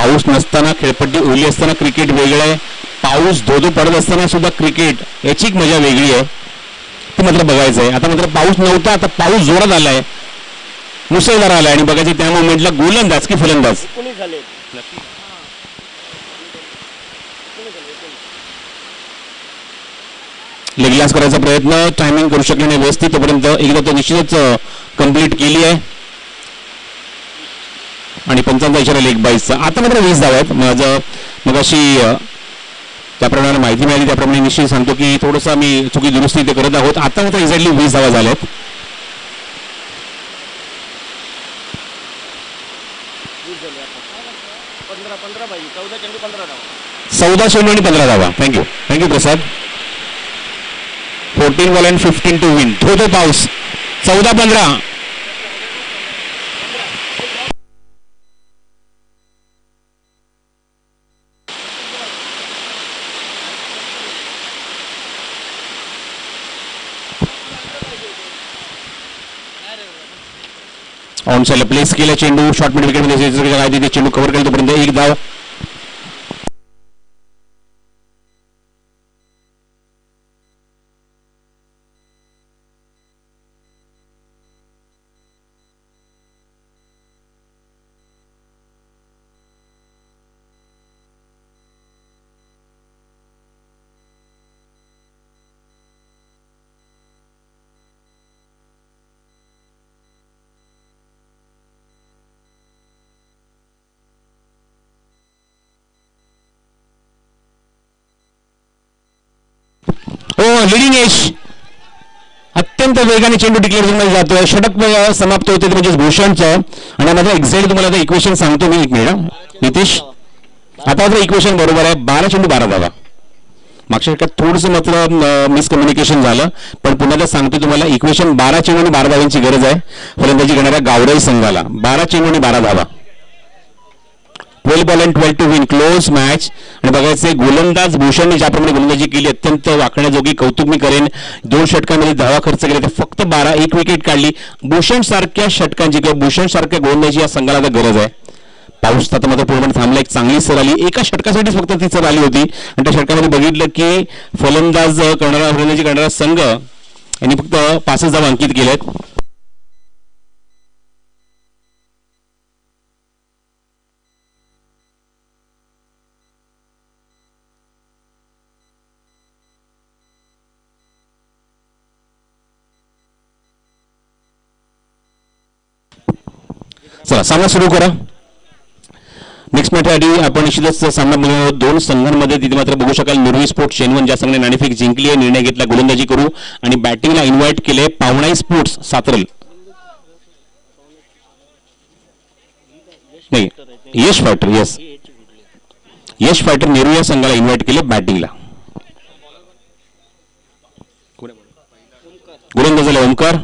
पाऊस नसताना खेळपट्टी ओली असताना क्रिकेट वेगळं आहे, पाऊस धोधो पडत असताना सुद्धा क्रिकेट याची एक मजा वेगळी आहे, ती मात्र बघायचं आहे. आता मात्र पाऊस नव्हता, आता पाऊस जोरात आलाय, मुसळधार आलाय आणि बघायचं त्या मोमेंटला गोलंदाज की फलंदाज. लेगलास करायचा प्रयत्न, टायमिंग करू शकले नाही व्यवस्थित, तोपर्यंत एकदा तो निश्चितच कंप्लीट केली आहे आणि 55 इशारा लेग बाईसचा. आता मात्र 20 धावा आहेत. माझं मग अशी त्याप्रमाणे माहिती मिळाली त्याप्रमाणे निश्चित सांगतो की थोडंसं आम्ही चुकी दुरुस्ती ते करत आहोत. आता मात्र एक्झॅक्टली 20 धावा झाल्यात. 14 चेंडू आणि 15 धावा. Thank you Prasad. 14 ball and 15 to win. धो पाऊस 14-15. ऑन साईडला प्लेस केला चेंडू, शॉर्ट मिड विकेटमध्ये काय तिथे चेंडू कव्हर केला तोपर्यंत 1 धाव. लिडिंग एज अत्यंत वेगाने चेंडू डिक्लेअर झोनमध्ये जातोय. षटक समाप्त होते म्हणजेच भूषणचं. आणि माझं एक्झॅक्ट तुम्हाला आता इक्वेशन सांगतो मी. 1 मिनिट नितीश, आता आता इक्वेशन बरोबर आहे. 12 चेंडू 12 धावा. मागच्या षटकात थोडंसं मात्र मिसकम्युनिकेशन झालं, पण पुन्हा तर सांगतो तुम्हाला इक्वेशन 12 चेंडू आणि 12 धावांची गरज आहे फलंदाजी करणाऱ्या गावराई संघाला. 12 चेंडू आणि 12 धावा. 12 ball and 12 to win. Close match. आणि बघायचे गोलंदाज भूषणने ज्याप्रमाणे गोलंदाजी केली अत्यंत वाकण्याजोगी, कौतुक मी करेन. 2 षटकांमध्ये धावा खर्च केले तर फक्त 12, 1 विकेट काढली. भूषण सारख्या षटकांची किंवा भूषण सारख्या गोलंदाजी या संघाला आता गरज आहे. पाऊस आता मात्र पूर्णपणे थांबला. एक चांगली सर आली, एका षटकासाठीच फक्त ती सर आली होती आणि त्या षटकामध्ये बघितलं की फलंदाजी करणारा संघ यांनी फक्त 5 धावा अंकित केल्यात. चला सामना सुरू करा. नेक्स्ट मॅचसाठी आपण निश्चितच सामना बघणार आहोत 2 संघांमध्ये. तिथे मात्र बघू शकाल नुरवी स्पोर्ट्स शेनवन ज्या संघाने नाणेफेक जिंकली आहे, निर्णय घेतला गोलंदाजी करू आणि बॅटिंगला इन्व्हाइट केले पावणाई स्पोर्ट्स सातरल. नाही, यश फायटर. यश फायटर नेहरू या संघाला इन्व्हाइट केले बॅटिंगला. गोलंदाजाला ओमकार.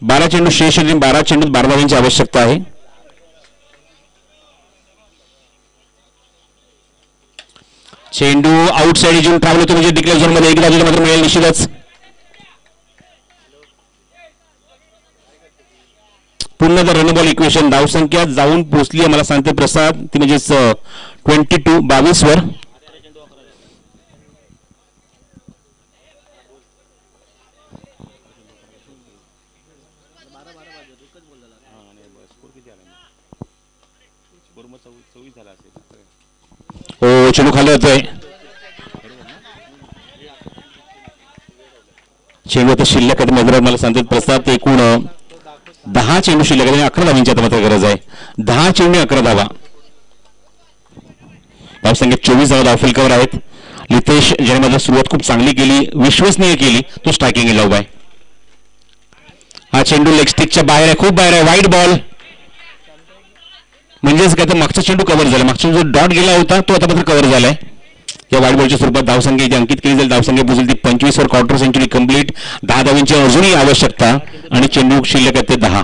12 चेंडू शेष आणि 12 चेंडूत 12 धावांची आवश्यकता आहे. चेंडू आउटसाइड इजून ट्रॅव्हल होतो म्हणजे डिक्लेअर झोन मध्ये 1 धाव मात्र मिळेल निश्चितच. पुन्हा रन बॉल इक्वेशन. धावसंख्या जाऊन पोहोचली मला सांगते प्रसाद, ती म्हणजेच 22 वर. हो चेंडू खाली होतोय. चेंडू आता शिल्लक आहे मला सांगते प्रसाद. एकूण 10 चेंडू शिल्लक आहे. 11 धावांची आता मात्र गरज आहे. 10 चेंडू 11 धावा. धावसंख्येत 24 धावा धावफलकावर आहेत. लितेश ज्याने माझी सुरुवात खूप चांगली केली, विश्वसनीय केली, तो स्ट्रायकिंग लावू आहे. हा चेंडू लेग स्टिकच्या बाहेर आहे, खूप बाहेर आहे. वाईड बॉल म्हणजेच काय तर मागचा चेंडू कव्हर झाला. मागचा जो डॉट गेला होता तो आता मात्र कव्हर झालाय. या वाईड बॉलच्या स्वरूपात धावसंख्या जी अंकित केली जाईल, धावसंख्या पोहोचेल ती 25 वर. Quarter century complete. 10 धावांची अजूनही आवश्यकता आणि चेंडू शिल्लक आहेत ते 10.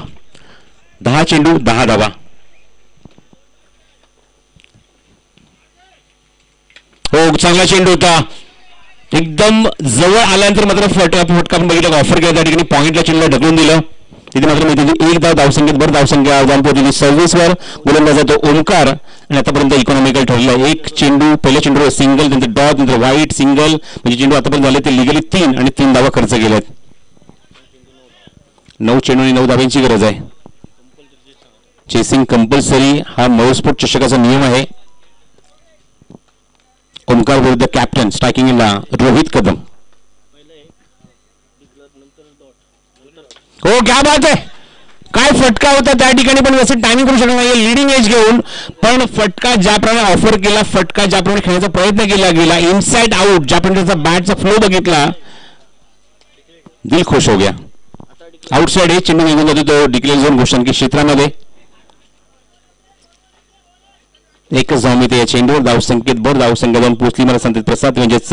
10 चेंडू 10 धावा. हो चांगला चेंडू होता. एकदम जवळ आल्यानंतर मात्र फटका बघितला. ऑफर केला त्या ठिकाणी पॉइंटला चेंडूला ढकलून दिलं. तिथे मात्र मिळतील 1 धाव. धावसंख्येत भर धावसंख्या जाऊन पोहोचली 26 वर. गोलंदाज तो ओमकार आणि आतापर्यंत इकॉनॉमिकल ठरला. एक चेंडू, पहिल्या चेंडूवर सिंगल, नंतर डॉट, नंतर व्हाईट, सिंगल, म्हणजे चेंडू आतापर्यंत झाले ते लिगली 3 आणि 3 धावा खर्च केल्यात. 9 चेंडू आणि 9 धावांची गरज आहे. चेसिंग कंपल्सरी हा मौस्फोट चषकाचा नियम आहे. ओमकार विरुद्ध कॅप्टन. स्ट्रायकिंगला रोहित कदम. हो क्या बात आहे. काय फटका होता त्या ठिकाणी, पण असं टायमिंग करू शकत नाही लिडिंग एज घेऊन. पण फटका ज्याप्रमाणे ऑफर केला, फटका ज्याप्रमाणे खेळण्याचा प्रयत्न केला गेला, इनसाइड आउट, ज्याप्रमाणे त्याचा बॅटचा फ्लो बघितला, दिल खुश हो गया. आउटसाइड हे चेंडू निघून जातो तो डिक्लेअर झोन घोषणकी क्षेत्रामध्ये. एकच धाव मिळते या चेंडूवर. धावसंख्येत भर धावसंख्या जाऊन पोहोचली मला सांगते प्रसाद, म्हणजेच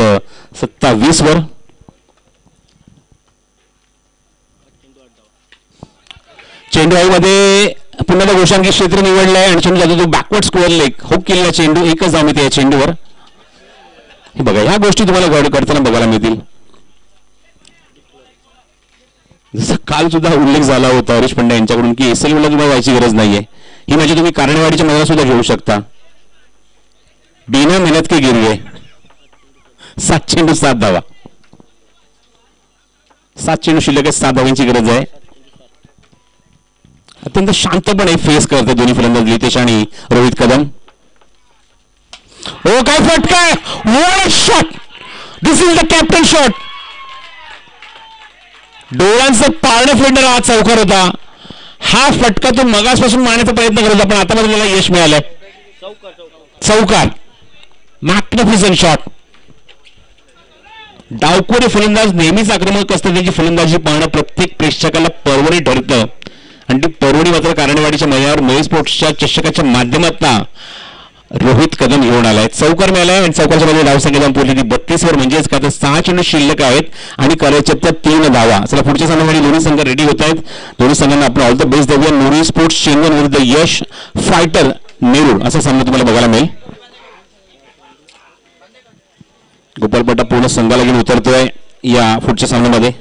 27 वर. चेंडू मध्ये पुन्हा घोषणकी क्षेत्र निवडलंय आणि चेंडू जातो तो बॅकवर्ड स्क्वेअर लेग. हुक केलेला चेंडू. एकच धाव मिळते या चेंडूवर. हे बघा, ह्या गोष्टी तुम्हाला करताना बघायला मिळतील. जसं काल सुद्धा उल्लेख झाला होता हरीश पंड्या यांच्याकडून की एसएलला तुम्हाला व्हायची गरज नाहीये. ही म्हणजे तुम्ही कारणेवाडीच्या मैदानात सुद्धा घेऊ शकता. बिना मेहनत के गिरवे. 7 चेंडू 7 धावा. 7 चेंडू शिल्लक 7 धावांची गरज आहे. अत्यंत शांतपणे फेस करते दोन्ही फलंदाज लितेश आणि रोहित कदम. ओ काय फटका आहे. What shot. This is the captain shot. डोळ्यांचं पारणे फेडणार हा चौकार होता. हा फटका तो मगासपासून मारण्याचा प्रयत्न करत होता, पण आता मात्र त्याला यश मिळालंय. चौकार. Magnificent shot. डावखोरे फलंदाज नेहमीच आक्रमक असतात. त्याची फलंदाजी पाहणं प्रत्येक प्रेक्षकाला पर्वणी ठरतं आणि ती पर्वणी मात्र कारणेवाडीच्या मैदानावर महेश स्पोर्ट्सच्या चषकाच्या माध्यमातून रोहित कदम घेऊन आलाय. चौकार मिळालाय आणि चौकारच्या मध्ये धावसंख्या जाऊन पोहोचली 32 वर, म्हणजेच का तर 6 चेंडू शिल्लक आहेत आणि करायच्या त्या 3 धावा. चला पुढच्या सामन्यासाठी दोन्ही संघ रेडी होत आहेत. दोन्ही संघांना आपण ऑल द बेस्ट देऊया. नोरी स्पोर्ट्स चेंगन विरुद्ध यश फायटर नेरूळ असा सामना तुम्हाला बघायला मिळेल. गोपालपट्टा पूर्ण संघाला घेऊन उतरतोय या पुढच्या सामन्यामध्ये.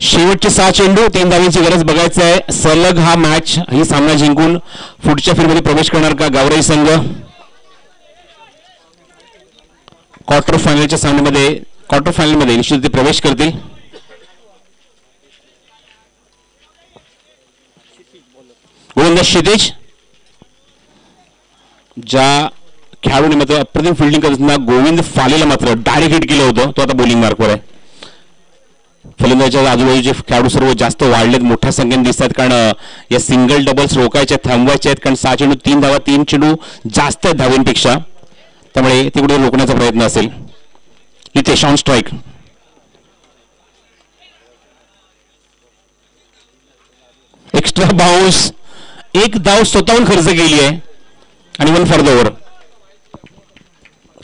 शेवटचे 6 चेंडू 3 धावांची गरज बघायचं आहे. सलग हा मॅच, ही सामना जिंकून पुढच्या फेरीमध्ये प्रवेश करणार का गावराई संघ. क्वार्टर फायनलमध्ये निश्चित ते प्रवेश करतील. गोलंदाज क्षितिज. ज्या खेळाडूने मात्र अप्रतिम फिल्डिंग करताना गोविंद फालेला मात्र डायरेक्ट हिट केलं होतं, तो आता बॉलिंग मार्कवर आहे. फलंदाजाच्या आजूबाजूचे खेळाडू सर्व जास्त वाढलेत, मोठ्या संख्येने दिसतात, कारण या सिंगल डबल्स रोखायच्या, थांबवायच्या आहेत. कारण 6 चेंडू 3 धावा, 3 चेंडू जास्त आहेत धावांपेक्षा, त्यामुळे ते कुठे रोखण्याचा प्रयत्न असेल. इथे शॉन स्ट्राईक. Extra bounce. 1 धाव स्वतःहून खर्च केली आहे आणि 1 फॉर द ओव्हर.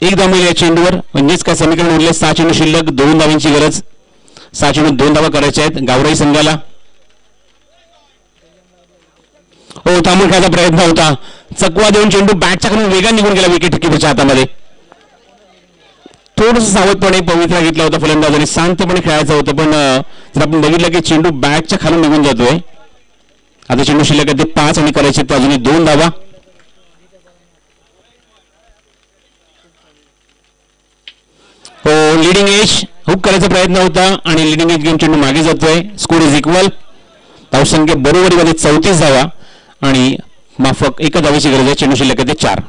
1 धाव मिळेल या चेंडूवर, म्हणजेच काय समीकरण उरले 6 चेंडू शिल्लक, 2 धावांची गरज. 6 चेंडू 2 धावा करायच्या आहेत गावराई संघाला. हो, थांबून खेळायचा प्रयत्न होता. चकवा देऊन चेंडू बॅटच्या खालून वेगाने निघून गेला विकेट कीपरच्या हातामध्ये. थोडंसं सावधपणे पवित्रा घेतला होता फलंदाजाने, शांतपणे खेळायचं होतं, पण जर आपण बघितलं की चेंडू बॅटच्या खालून निघून जातोय. आता चेंडू शिल्लक आहे ते 5 आणि करायचे तर अजूनही 2 धावा. हो, लिडिंग एज हुक करायचा प्रयत्न होता आणि लिडिंग एज घेऊन चेंडू मागे जातोय. Score is equal. धावसंख्या बरोबरीमध्ये 34 धावा आणि माफक 1 धावाची गरज आहे. चेंडू शिल्लक आहे ते 4.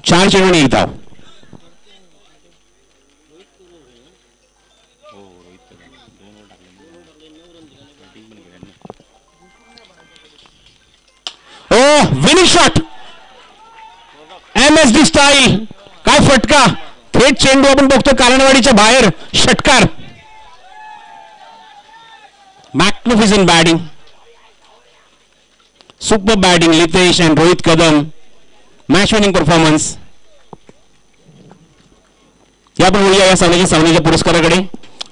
4 चेंडू आणि 1 धाव. Winning shot. MSD style. काय फटका. थेट चेंडू आपण बघतो कारणवाडीच्या बाहेर. षटकार. Magnificent batting. Super batting Litesh आणि Rohit Kadam. Match winning performance. यापुढे वळूया या सामन्याच्या पुरस्काराकडे.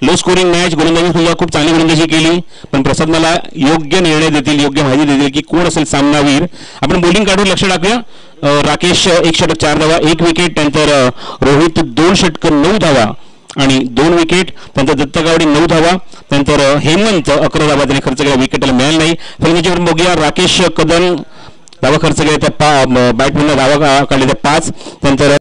Low scoring match. गोलंदाजी सुद्धा खूप चांगली गोलंदाजी केली, पण प्रसाद मला योग्य निर्णय देतील, योग्य माहिती देतील की कोण असेल सामनावीर. आपण बॉलिंग काढून लक्ष टाकूया. राकेश 1 षटक 4 धावा 1 विकेट. नंतर रोहित 2 षटक 9 धावा आणि 2 विकेट. त्यानंतर दत्त गावडे 9 धावा. त्यानंतर हेमंत 11 धावा त्याने खर्च केला, विकेटला मिळाला नाही. फलंदाजीवरून बघूया राकेश कदम धावा खर्च केला, त्या बॅटमॅनला धावा काढल्या त्या 5. त्यानंतर